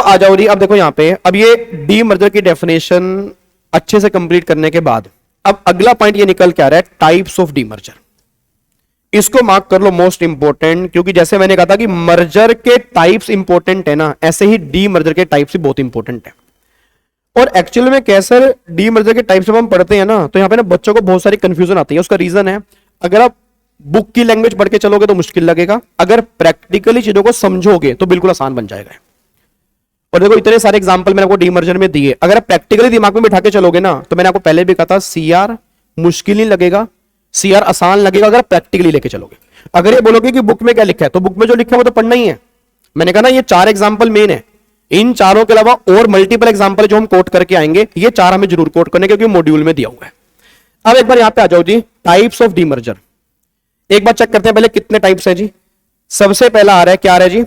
आ जाओ जी, अब देखो यहां पे, अब ये डी मर्जर की डेफिनेशन अच्छे से कंप्लीट करने के बाद अब अगला पॉइंट ये निकल के आ रहा है, टाइप्स ऑफ डी मर्जर। इसको मार्क कर लो मोस्ट इंपोर्टेंट, क्योंकि जैसे मैंने कहा था कि मर्जर के टाइप्स इंपोर्टेंट है ना, ऐसे ही डी मर्जर के टाइप्स भी बहुत इंपोर्टेंट है। और एक्चुअली में कैसे डी मर्जर के टाइप्स जब हम पढ़ते हैं ना, तो यहां पे ना बच्चों को बहुत सारी कंफ्यूजन आती है। उसका रीजन है, अगर आप बुक की लैंग्वेज पढ़ के चलोगे तो मुश्किल लगेगा, अगर प्रैक्टिकली चीजों को समझोगे तो बिल्कुल आसान बन जाएगा। और देखो इतने सारे एग्जांपल मैंने आपको डी मर्जर में दिए, अगर आप प्रैक्टिकली दिमाग में बिठा के चलोगे ना, तो मैंने आपको पहले भी कहा था सीआर मुश्किल नहीं लगेगा, सीआर आसान लगेगा अगर प्रैक्टिकली लेके चलोगे। अगर ये बोलोगे कि बुक में क्या लिखा है, तो बुक में जो लिखा है वो तो पढ़ना ही है। मैंने कहा ना ये 4 एग्जांपल मेन है, इन चारों के अलावा और मल्टीपल एग्जांपल जो हम कोट करके आएंगे, ये 4 हमें जरूर कोट करने, क्योंकि मॉड्यूल में दिया हुआ है। अब एक बार यहां पे आ जाओ जी, टाइप्स ऑफ डी मर्जर। एक बार चेक करते हैं पहले कितने टाइप्स है जी। सबसे पहला आ रहा है, क्या आ रहा है जी,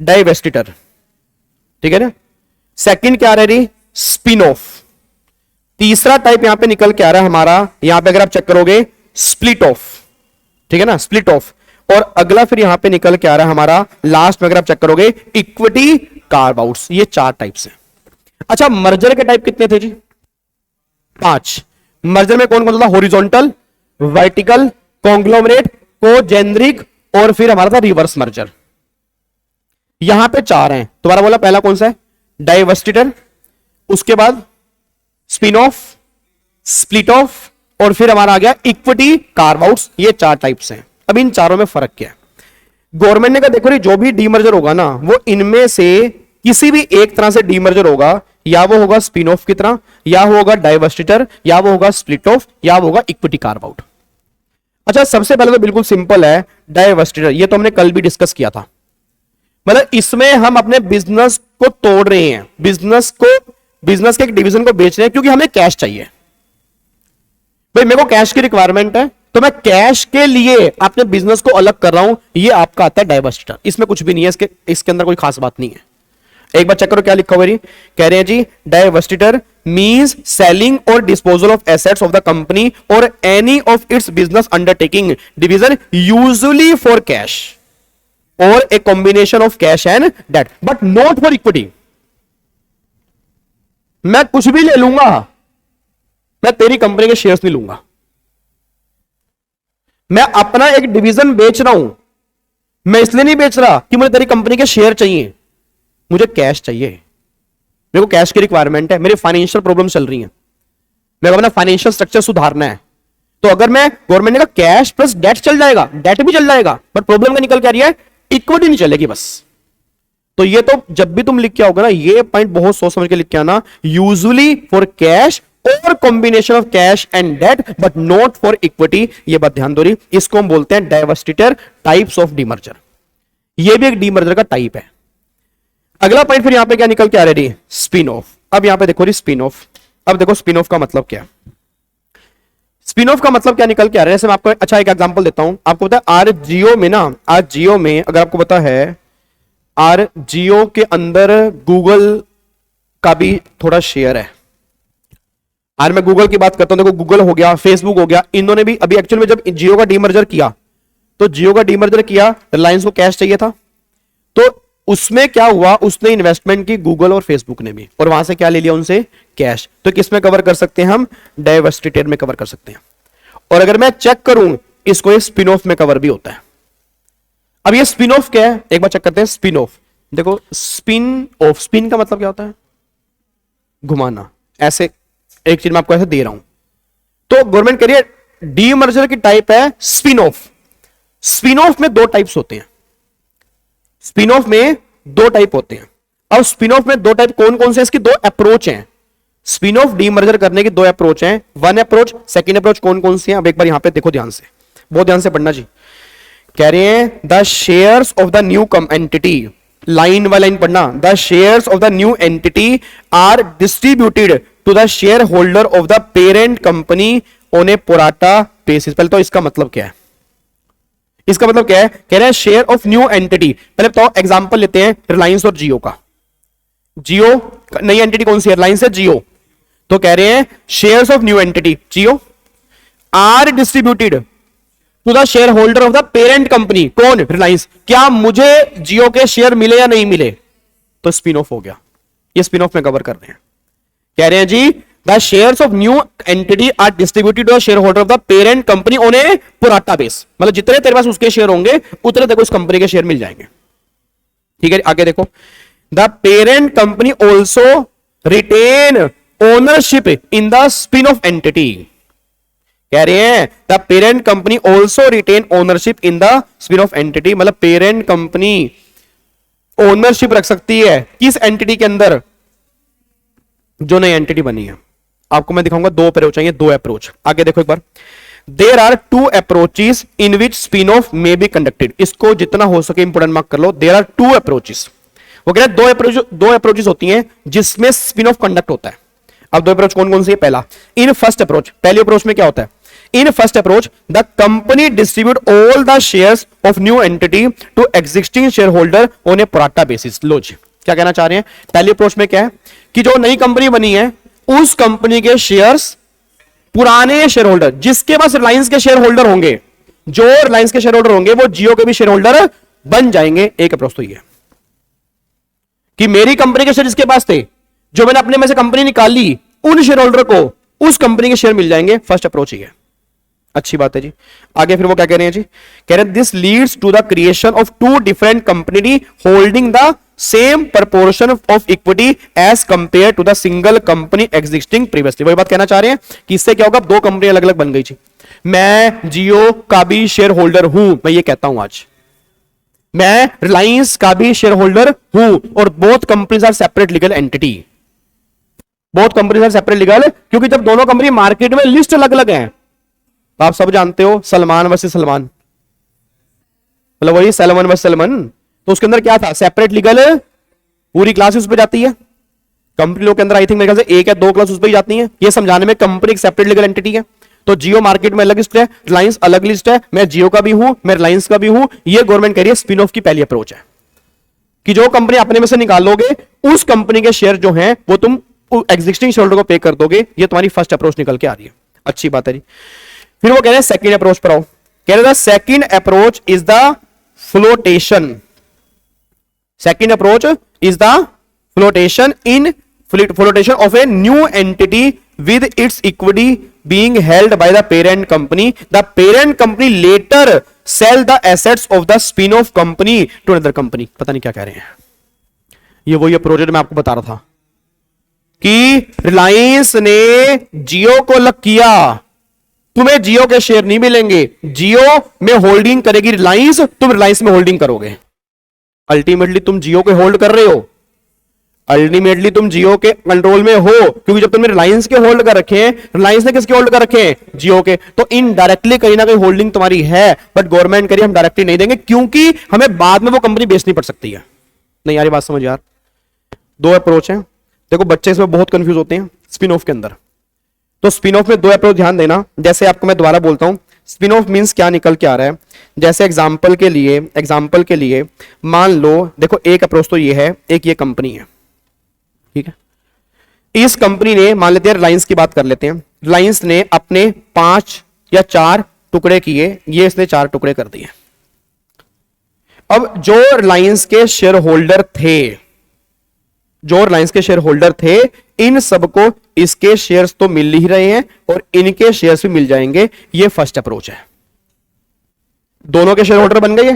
डाइवेस्टिटर, ठीक है ना। सेकंड क्या आ रहा है जी, स्पिन ऑफ। तीसरा टाइप यहां पे निकल के आ रहा है हमारा, यहां पे अगर आप चेक करोगे, स्प्लिट ऑफ, ठीक है ना, स्प्लिट ऑफ। और अगला फिर यहां पे निकल के आ रहा है हमारा लास्ट में, अगर आप चेक करोगे, इक्विटी कार्व आउट्स। ये 4 टाइप्स हैं। अच्छा, मर्जर के टाइप कितने थे जी, 5। मर्जर में कौन कौन सा था, हॉरिजॉन्टल, वर्टिकल, कॉन्ग्लोमरेट, कोजेनरिक, और फिर हमारा था रिवर्स मर्जर। यहां पे 4 हैं। तुम्हारा बोला पहला कौन सा है, डाइवर्सिटर, उसके बाद स्पिन ऑफ, स्प्लिट ऑफ, और फिर हमारा आ गया इक्विटी कार्व आउट्स। ये 4 टाइप्स हैं। अब इन चारों में फर्क क्या है, गवर्नमेंट ने कहा देखो जो भी डीमर्जर होगा ना, वो इनमें से किसी भी एक तरह से डीमर्जर होगा, या वो होगा स्पिन ऑफ की तरह, या वो होगा डाइवर्सिटर, या वो होगा स्प्लिट ऑफ, या वो होगा इक्विटी कार्व आउट। अच्छा, सबसे पहले तो बिल्कुल सिंपल है, डाइवर्सिटर। ये तो हमने कल भी डिस्कस किया था। मतलब इसमें हम अपने बिजनेस को तोड़ रहे हैं, बिजनेस के एक डिवीजन को बेच रहे हैं, क्योंकि हमें कैश चाहिए। भाई मेरे को कैश की रिक्वायरमेंट है, तो मैं कैश के लिए अपने बिजनेस को अलग कर रहा हूं। ये आपका आता है डाइवर्सिटर। इसमें कुछ भी नहीं है, इसके अंदर कोई खास बात नहीं है। एक बार चेक करो क्या लिखा हुआ है, कह रहे हैं जी, डाइवर्सिटर मींस सेलिंग और disposal of assets of the company और any of its business undertaking division usually for cash और a combination of cash and debt, but not for equity. मैं कुछ भी ले लूंगा, मैं तेरी कंपनी के शेयर्स नहीं लूंगा। मैं अपना एक डिवीजन बेच रहा हूं, मैं इसलिए नहीं बेच रहा कि मुझे तेरी कंपनी के शेयर चाहिए, मुझे कैश चाहिए। मेरे को कैश की रिक्वायरमेंट है, मेरी फाइनेंशियल प्रॉब्लम चल रही है, मेरे को अपना फाइनेंशियल स्ट्रक्चर सुधारना है। तो अगर मैं, गवर्नमेंट ने कहा कैश प्लस डेट चल जाएगा, डेट भी चल जाएगा, बट प्रॉब्लम क्या निकल के आ रही है, इक्विटी नहीं चलेगी बस। तो ये तो जब भी तुम लिख के आओगे ना, ये पॉइंट बहुत सोच समझ के लिख के आना, यूजुअली फॉर कैश और combination of cash and debt, but not for equity. ये बात ध्यान दो रही। इसको हम बोलते हैं डाइवर्सिटर, टाइप्स ऑफ डीमर्जर। ये भी एक डीमर्जर का टाइप है। अगला पॉइंट फिर यहां पे क्या निकल के आ रही है, स्पिन ऑफ। अब यहां पे देखो री स्पिन ऑफ। अब देखो स्पिन ऑफ का मतलब क्या है, स्पिन ऑफ का मतलब क्या निकल के आ रहा है। जैसे मैं आपको अच्छा एक एग्जांपल देता हूं। आपको पता है आज जियो में ना, आज जियो में अगर आपको पता है, आज जियो के अंदर गूगल का भी थोड़ा शेयर है। आज मैं गूगल की बात करता हूं, देखो गूगल हो गया, फेसबुक हो गया, इन्होंने भी अभी एक्चुअल में जब जियो का डीमर्जर किया, तो जियो का डीमर्जर किया, रिलायंस को कैश चाहिए था, तो उसमें क्या हुआ, उसने इन्वेस्टमेंट की गूगल और फेसबुक ने भी, और वहां से क्या ले लिया उनसे, कैश। तो किस में कवर कर सकते हैं हम, डाइवर्सिटेड में कवर कर सकते हैं। और अगर मैं चेक करूं इसको, ये स्पिन ऑफ में कवर भी होता है। अब ये स्पिन ऑफ क्या है, एक बार चेक करते हैं। स्पिन ऑफ देखो, स्पिन ऑफ, स्पिन का मतलब क्या होता है, घुमाना। ऐसे एक चीज मैं आपको ऐसे दे रहा हूं, तो गवर्नमेंट कह रही है डीमर्जर की टाइप है स्पिन ऑफ। स्पिन ऑफ में 2 टाइप्स होते हैं, स्पिन ऑफ में 2 टाइप होते हैं। अब स्पिन ऑफ में 2 टाइप कौन कौन से, इसकी 2 अप्रोच हैं। स्पिन ऑफ डीमर्जर करने की 2 अप्रोच हैं। 1 अप्रोच, सेकंड अप्रोच कौन कौन सी है। अब एक बार यहां पे देखो ध्यान से, बहुत ध्यान से पढ़ना जी। कह रहे हैं the shares of the new entity, line by line पढ़ना, the shares of the new entity are distributed to the share holder of the parent company on a pro rata basis. पहले तो इसका मतलब क्या है, इसका मतलब क्या है, कह रहे हैं शेयर ऑफ न्यू एंटिटी। पहले तो एग्जांपल लेते हैं रिलायंस और जियो का। जियो नई एंटिटी कौन सी है, रिलायंस है, जियो। तो कह रहे हैं shares of new entity Jio are distributed to the share holder of the parent company, कौन, रिलायंस। क्या मुझे जियो के शेयर मिले या नहीं मिले, तो स्पिन ऑफ हो गया। ये स्पिन ऑफ में कवर कर रहे हैं। कह रहे हैं जी the shares of new entity are distributed to the share holder of the parent company on a pro rata base, मतलब जितने तेरे पास उसके शेयर होंगे उतने देखो उस कंपनी के शेयर मिल जाएंगे। ठीक है, आगे देखो the parent company also retain ownership in the spin off entity. कह रहे हैं the parent company also retain ownership in the spin off entity, मतलब पेरेंट कंपनी ओनरशिप रख सकती है किस एंटिटी के अंदर, जो नई एंटिटी बनी है। आपको मैं दिखाऊंगा दो अप्रोच है, दो अप्रोच। आगे देखो एक बार, there are two approaches in which spin off may be conducted. इसको जितना हो सके इंपोर्टेंट मार्क कर लो। देर आर टू अप्रोचेस, वो कह रहे हैं दो अप्रोचेस होती हैं जिसमें स्पिन ऑफ कंडक्ट होता है। अब दो अप्रोच कौन कौन सी है? पहला, इन फर्स्ट अप्रोच, पहली अप्रोच में क्या होता है? In first approach the company distribute all the shares of new entity to existing share holder on a pro rata basis. लो जी, क्या कहना चाह रहे हैं? पहली अप्रोच में क्या है कि जो नई कंपनी बनी है उस कंपनी के शेयर्स पुराने शेयर होल्डर, जिसके पास रिलायंस के शेयर होल्डर होंगे, जो रिलायंस के शेयर होल्डर होंगे वो जियो के भी शेयर होल्डर बन जाएंगे। एक अप्रोच तो ये कि मेरी कंपनी के शेयर जिसके पास थे, जो मैंने अपने में से कंपनी निकाली, उन शेयर होल्डर को उस कंपनी के शेयर मिल जाएंगे। फर्स्ट अप्रोच ही है, अच्छी बात है जी। आगे फिर वो क्या कह रहे हैं जी? कह रहे हैं this leads to the creation of two different company holding the same proportion of equity as compare to the single company existing previously. वही बात कहना चाह रहे हैं कि इससे क्या होगा? दो कंपनी अलग अलग बन गई जी। मैं जियो का भी शेयर होल्डर हूं, मैं ये कहता हूं आज, मैं रिलायंस का भी शेयर होल्डर हूं, और both companies are separate legal entity. Both companies are separate legal, क्योंकि जब दोनों कंपनी मार्केट में लिस्ट अलग अलग है, तो आप सब जानते हो सलमान वर्सेस सलमान, मतलब वही सलमान वर्सेस सलमान, तो उसके अंदर क्या था? सेपरेट लीगल, पूरी क्लास उस पर जाती है। कंपनी लोग के अंदर आई थिंक मेरे ख्याल से एक या दो क्लास उस पर ही जाती है, ये समझाने में कंपनी एक सेपरेट लीगल एंटिटी है। तो जियो मार्केट में अलग लिस्ट है, रिलायंस अलग लिस्ट है, मैं जियो का भी हूं, मैं रिलायंस का भी हूं। ये गवर्नमेंट कह रही है स्पिन ऑफ की पहली अप्रोच है कि जो कंपनी अपने में से निकालोगे उस कंपनी के शेयर जो हैं वो तुम एग्जिस्टिंग शेयर होल्डर को पे कर दोगे। ये तुम्हारी फर्स्ट अप्रोच निकल के आ रही है, अच्छी बात है जी। फिर वो कह रहे हैं सेकंड अप्रोच पर आओ। कह रहे हैं second approach is the flotation. Second approach is the flotation of a new entity with its equity being held by the parent company. The parent company later sell the assets of the spin-off company to another company. पता नहीं क्या कह रहे हैं, ये वही approach मैं आपको बता रहा था कि रिलायंस ने जियो को लग किया, तुम्हें जियो के शेयर नहीं मिलेंगे, जियो में होल्डिंग करेगी रिलायंस, तुम रिलायंस में होल्डिंग करोगे। अल्टीमेटली तुम जियो के होल्ड कर रहे हो, अल्टीमेटली तुम जियो के कंट्रोल में हो, क्योंकि जब तुमने रिलायंस के होल्ड कर रखे हैं, रिलायंस ने किसके होल्ड कर रखे हैं? जियो के। तो इनडायरेक्टली कहीं ना कहीं होल्डिंग तुम्हारी है, बट गवर्नमेंट करिए हम डायरेक्टली नहीं देंगे, क्योंकि हमें बाद में वो कंपनी बेचनी पड़ सकती है। नहीं यार, बात समझ यार, दो अप्रोच है। देखो बच्चे इसमें बहुत कंफ्यूज होते हैं स्पिन ऑफ के अंदर। तो स्पिन ऑफ में दो अप्रोच ध्यान देना। जैसे आपको मैं दोबारा बोलता हूं, स्पिन ऑफ मींस क्या निकल के आ रहा है। जैसे एग्जांपल के लिए मान लो, देखो एक अप्रोच तो ये है, एक ये कंपनी है, ठीक है। इस कंपनी ने, मान लेते हैं रिलायंस की बात कर लेते हैं, रिलायंस ने अपने 5 या 4 टुकड़े किए, ये इसने 4 टुकड़े कर दिए। अब जो रिलायंस के शेयर होल्डर थे, इन सबको इसके शेयर्स तो मिल ही रहे हैं और इनके शेयर्स भी मिल जाएंगे। ये फर्स्ट अप्रोच है, दोनों के शेयर होल्डर बन गए,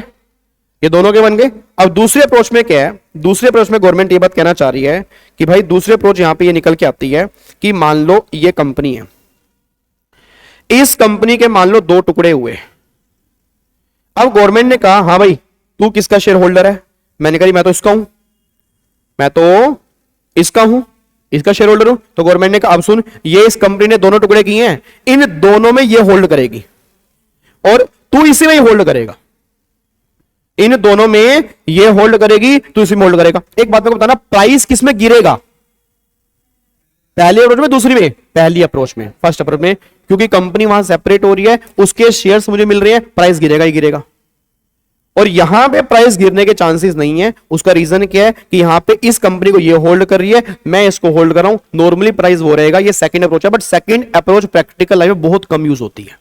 ये दोनों के बन गए। अब दूसरे अप्रोच में क्या है? दूसरे अप्रोच में गवर्नमेंट ये बात कहना चाह रही है कि भाई दूसरे अप्रोच यहां पे ये निकल के आती है कि मान लो ये कंपनी है, इस कंपनी के मान लो 2 टुकड़े हुए। अब गवर्नमेंट ने कहा हां भाई तू किसका शेयर होल्डर है? मैंने कहा मैं तो इसका हूं, मैं तो इसका हूं, इसका शेयर होल्डर हूं। तो गवर्नमेंट ने कहा अब सुन, ये इस कंपनी ने 2 टुकड़े किए हैं, इन दोनों में ये होल्ड करेगी और तू इसी में ही होल्ड करेगा, इन दोनों में ये होल्ड करेगी, तू इसी में होल्ड करेगा। एक बात मेरे को बताना, प्राइस किस में गिरेगा? पहली अप्रोच में, दूसरी में? पहली अप्रोच में, फर्स्ट अप्रोच में, क्योंकि कंपनी वहां सेपरेट हो रही है, उसके शेयर्स मुझे मिल रहे हैं, प्राइस गिरेगा ही गिरेगा। और यहां पे प्राइस गिरने के चांसेस नहीं है। उसका रीजन क्या है कि यहां पे इस कंपनी को ये होल्ड कर रही है, मैं इसको होल्ड कर रहा हूं, नॉर्मली प्राइस वो रहेगा। ये सेकंड अप्रोच है, but second approach practical life में बहुत कम यूज होती है,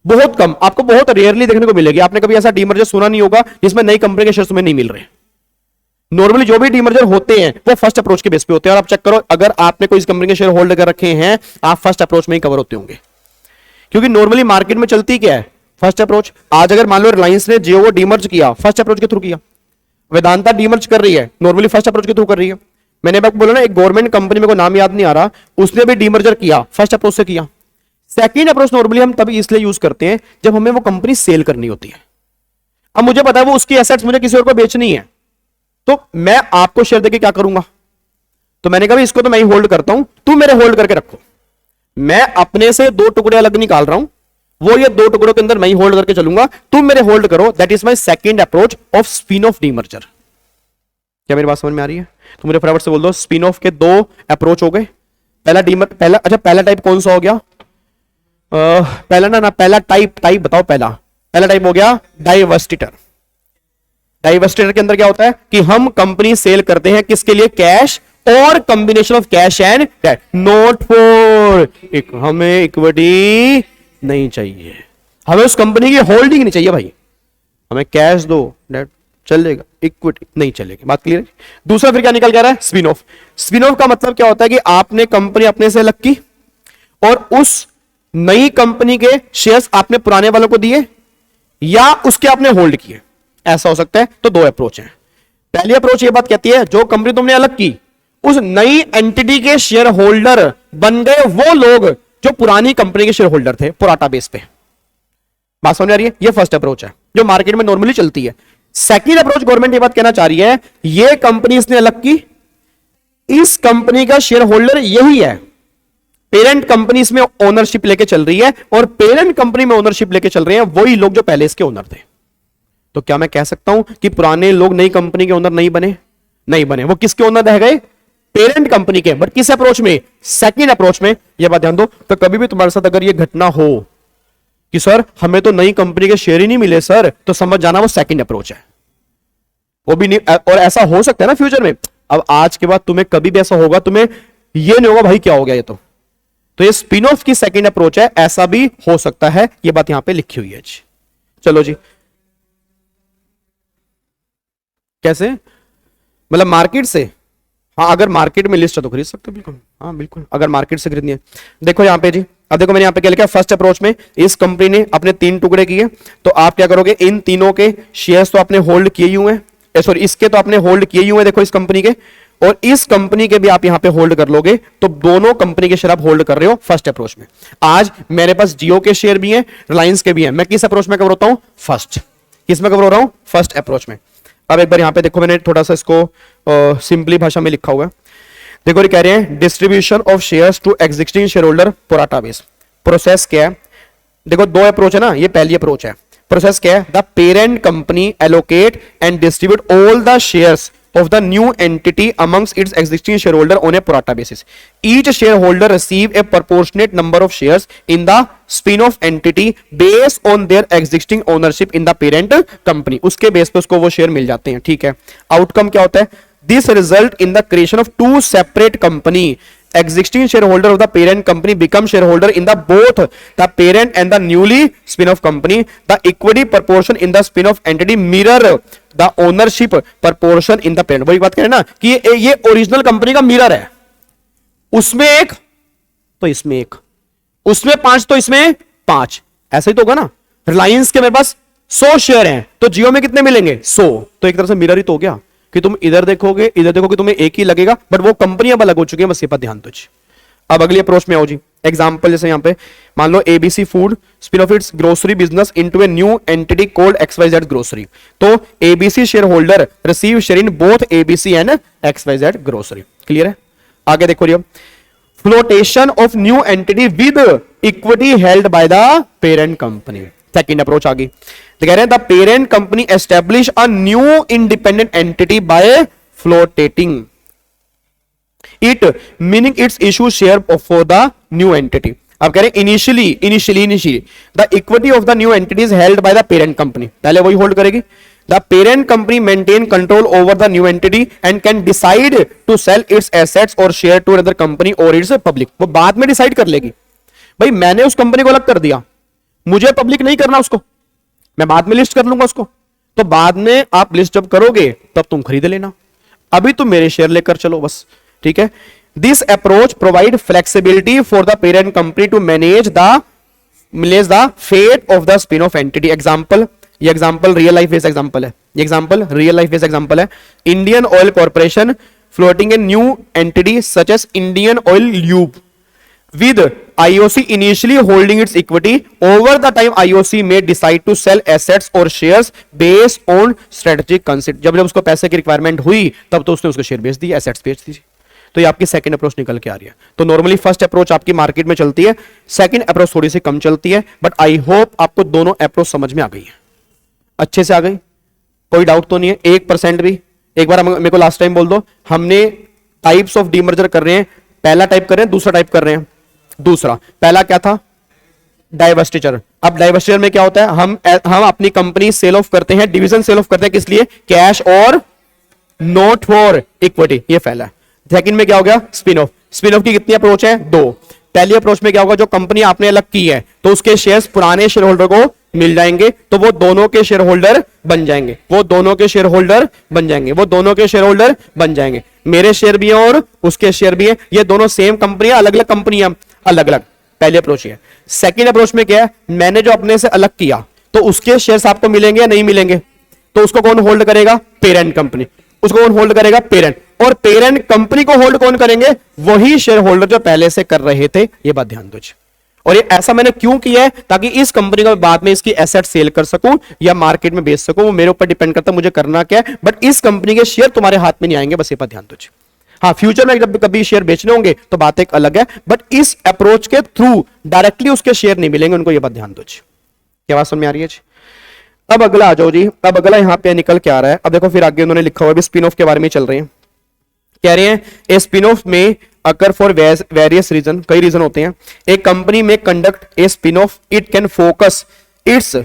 बहुत कम, आपको बहुत रेयरली देखने को मिलेगी। आपने कभी ऐसा डीमर्जर सुना नहीं होगा जिसमें नई कंपनी के शेयर्स तुम्हें नहीं मिल रहे। नॉर्मली जो भी डीमर्जर होते हैं वो फर्स्ट अप्रोच के बेस पे होते हैं, और आप चेक करो अगर आपने कोई इस कंपनी के शेयर होल्ड कर रखे हैं, आप फर्स्ट अप्रोच में ही कवर होते होंगे, क्योंकि नॉर्मली मार्केट में चलती क्या है, फर्स्ट अप्रोच। आज अगर मान लो रिलायंस ने जियो को डीमर्ज किया, फर्स्ट अप्रोच के थ्रू किया। वेदांता डीमर्ज कर रही है, नॉर्मली फर्स्ट अप्रोच के थ्रू कर रही है। मैंने आपको बोला ना, एक गवर्नमेंट कंपनी, मेरे को नाम याद नहीं आ रहा, उसने भी डीमर्जर किया, फर्स्ट अप्रोच से किया। सेकंड अप्रोच नॉर्मली हम तभी इसलिए यूज करते हैं जब हमें वो कंपनी सेल करनी होती है। अब मुझे पता है वो उसकी एसेट्स मुझे किसी और को बेचनी है, तो मैं आपको शेयर देके क्या करूंगा, तो मैंने कहा इसको तो मैं ही होल्ड करता हूं, तुम मेरे होल्ड करके रखो। मैं अपने से दो टुकड़े अलग निकाल रहा हूं, वो ये दो टुकड़ों के अंदर मैं ही होल्ड करके चलूंगा, तुम मेरे होल्ड करो। That is my second approach off spin off demerger. क्या मेरी बात समझ में आ रही है? तो मुझे फटाफट से बोल दो, स्पिन ऑफ के दो अप्रोच हो गए। पहला टाइप कौन सा हो गया? पहला टाइप बताओ। पहला टाइप हो गया डाइवर्सिटर। डाइवर्सिटर के अंदर क्या होता है कि हम कंपनी सेल करते हैं किसके लिए? कैश और combination of cash and debt, not for हमें इक्विटी नहीं चाहिए, हमें उस कंपनी की होल्डिंग नहीं चाहिए भाई, हमें कैश दो, डेट चलेगा, इक्विटी नहीं चलेगी। बात क्लियर है? दूसरा फिर क्या निकल के आ रहा है? Spin off. स्पिन ऑफ का मतलब क्या होता है कि आपने कंपनी अपने से अलग की और उस नई कंपनी के शेयर्स आपने पुराने वालों को दिए या उसके आपने होल्ड किए, ऐसा हो सकता है। तो दो अप्रोच हैं। पहली अप्रोच ये बात कहती है जो कंपनी तुमने अलग की, उस नई एंटिटी के शेयर होल्डर बन गए वो लोग जो पुरानी कंपनी के शेयर होल्डर थे प्रोराटा बेस पे। बात समझ आ रही है? ये फर्स्ट अप्रोच है जो मार्केट में नॉर्मली चलती है। सेकंड अप्रोच गवर्नमेंट ये बात कहना चाह रही है, ये कंपनी इसने अलग की, इस कंपनी का शेयर होल्डर यही है, पेरेंट कंपनी इसमें ओनरशिप लेके चल रही है और पेरेंट कंपनी में ओनरशिप लेके चल रहे हैं वही लोग जो पहले इसके ओनर थे। तो क्या मैं कह सकता हूं कि पुराने लोग नई कंपनी के ओनर नहीं बने? नहीं बने। वो किसके ओनर रह गए? पेरेंट कंपनी के। बट किस अप्रोच में? सेकंड अप्रोच में। यह बात ध्यान दो। तो कभी भी तुम्हारे साथ अगर यह घटना हो कि सर हमें तो नई कंपनी के शेयर ही नहीं मिले सर, तो समझ जाना वो सेकंड अप्रोच है। वो भी नहीं, और ऐसा हो सकता है ना फ्यूचर में। अब आज के बाद तुम्हें कभी भी ऐसा होगा, तुम्हें यह नहीं होगा भाई क्या हो गया ये, तो ये स्पिन ऑफ की सेकंड अप्रोच है। ऐसा भी हो सकता है, ये बात यहां पे लिखी हुई है जी। चलो जी, कैसे? मतलब मार्केट से? हाँ, अगर मार्केट में लिस्ट है तो खरीद सकते हो, बिल्कुल। हाँ बिल्कुल, अगर मार्केट से खरीदनी है। देखो यहां पे जी, अब देखो मैंने यहां पे क्या लिखा? फर्स्ट अप्रोच में इस कंपनी ने अपने 3 टुकड़े किए, तो आप क्या करोगे? इन तीनों के शेयर्स तो आपने होल्ड किए ही हुए हैं, सॉरी इसके तो आपने होल्ड किए ही हुए, देखो इस कंपनी के, और इस कंपनी के भी आप यहां पे होल्ड कर लोगे, तो दोनों कंपनी के शेयर आप होल्ड कर रहे हो फर्स्ट अप्रोच में। आज मेरे पास जियो के शेयर भी हैं, रिलायंस के भी हैं, मैं किस अप्रोच में कवर होता हूं? फर्स्ट। किस में कवर हो रहा हूं? फर्स्ट अप्रोच में। अब एक बार यहां पे देखो, मैंने थोड़ा सा इसको सिंपली भाषा में लिखा हुआ है। देखो ये कह रहे हैं distribution of shares to existing share holder pro rata base. Process क्या है? देखो दो अप्रोच है ना, ये पहली अप्रोच है। प्रोसेस क्या है? The parent company allocate and distribute all the shares of the new entity amongst its existing shareholder on a pro rata basis. Each shareholder receive a proportionate number of shares in the spin-off entity based on their existing ownership in the parent company. उसके base पे उसको वो share मिल जाते हैं, ठीक है। Outcome क्या होता है? This result in the creation of two separate company. Existing shareholder of the parent company become shareholder in the both the parent and the newly spin-off company. The equity proportion in the spin-off entity mirror the ownership proportion in the parent. वही बात करें ना कि ये original company का mirror है, उसमें एक तो इसमें एक, उसमें 5 तो इसमें 5, ऐसा ही तो होगा ना। रिलायंस के मेरे पास 100 शेयर हैं, तो जियो में कितने मिलेंगे? 100। तो एक तरह से मिरर ही तो हो गया कि तुम इधर देखोगे इधर देखोगे तुम्हें एक ही लगेगा, बट वो कंपनियां अलग हो चुकी हैं, बस ये पर ध्यान दो। अब अगली अप्रोच में आओ जी। एग्जांपल जैसे यहां पे मान लो ABC food spin off its grocery business into a new entity called XYZ grocery. तो ABC shareholder receive share in both ABC and XYZ grocery. Clear है? आगे देखो जी, flotation of new entity with equity held by the parent company. Second approach आ गई। तो कह रहे हैं the parent company establish a new independent entity by floating it, meaning its issue share for the new entity. अब कह रहे हैं initially the equity of the new entity is held by the parent company, पहले वही hold करेगी। The parent company maintain control over the new entity and can decide to sell its assets और share to another company और its public. वो बाद में decide कर लेगी, भाई मैंने उस कंपनी को अलग कर दिया, मुझे पब्लिक नहीं करना उसको, मैं बाद में लिस्ट कर लूंगा उसको। तो बाद में आप लिस्ट जब करोगे तब तुम खरीद लेना। अभी तुम मेरे शेयर लेकर चलो बस, ठीक है। This approach provide flexibility for the parent company to manage the fate of the spin off entity. Example, ये example real life based example है, ये example real life based example है। Indian Oil Corporation floating a new entity such as Indian Oil Lube, with IOC initially holding its equity. Over the time IOC may decide to sell assets or shares based on strategic consider. जब उसको पैसे की requirement हुई तब तो उसने उसके share बेच दिए, एसेट्स बेच दिए। तो ये आपकी सेकंड अप्रोच निकल के आ रही है। तो नॉर्मली फर्स्ट अप्रोच आपकी मार्केट में चलती है, सेकंड अप्रोच थोड़ी सी कम चलती है, बट आई होप आपको दोनों अप्रोच समझ में आ गई है, अच्छे से आ गई, कोई डाउट तो नहीं है 1% भी। एक बार मेरे को लास्ट टाइम बोल दो, हमने टाइप्स ऑफ डीमर्जर कर रहे हैं, पहला टाइप कर रहे हैं, दूसरा टाइप कर रहे हैं। दूसरा, पहला क्या था? डाइवर्सिचर। अब डाइवर्सिचर में क्या होता है, हम अपनी कंपनी सेल ऑफ करते हैं, डिवीजन सेल ऑफ करते हैं, किस लिए? कैश और नॉट फॉर इक्विटी, ये पहला है। सेकंड में क्या हो गया? Spin off. स्पिन ऑफ की कितनी अप्रोच है? 2। पहली अप्रोच में क्या होगा, जो कंपनी आपने अलग की है तो उसके शेयर्स पुराने शेयर होल्डर को मिल जाएंगे, तो वो दोनों के शेयर होल्डर बन जाएंगे, वो दोनों के शेयर होल्डर बन जाएंगे, वो दोनों के शेयर होल्डर बन जाएंगे। मेरे शेयर भी हैं और उसके शेयर भी हैं, ये दोनों सेम कंपनियां, अलग अलग कंपनियां, अलग अलग। पहली अप्रोच है। सेकंड अप्रोच में क्या है, मैंने जो अपने से अलग किया तो उसके शेयर्स आपको मिलेंगे या नहीं मिलेंगे? तो उसको कौन होल्ड करेगा? Parent company. उसको कौन होल्ड करेगा? पेरेंट। और पेरेंट कंपनी को होल्ड कौन करेंगे? वही शेयर होल्डर जो पहले से कर रहे थे। ये बात ध्यान दो। और ये ऐसा मैंने क्यों किया है, ताकि इस कंपनी का बाद में इसकी एसेट सेल कर सकूं या मार्केट में बेच सकूं, वो मेरे ऊपर डिपेंड करता है मुझे करना क्या है, बट इस कंपनी के शेयर तुम्हारे हाथ में नहीं आएंगे, बस ये बात ध्यान दो। हाँ, फ्यूचर में जब कभी शेयर बेचने होंगे तो बात एक अलग है, बट इस अप्रोच के थ्रू डायरेक्टली उसके शेयर नहीं मिलेंगे उनको, ये बात ध्यान दो। क्या बात समझ में आ रही है? अब अगला आ जाओ जी। अब अगला यहां पे निकल के आ रहा है, अब देखो फिर आगे उन्होंने लिखा हुआ है, स्पिन ऑफ के बारे में चल रहे हैं। कह रहे हैं ए स्पिन ऑफ में अकर फॉर वेरियस रीजन, कई रीजन होते हैं। एक कंपनी में conduct a spin of, it can focus it's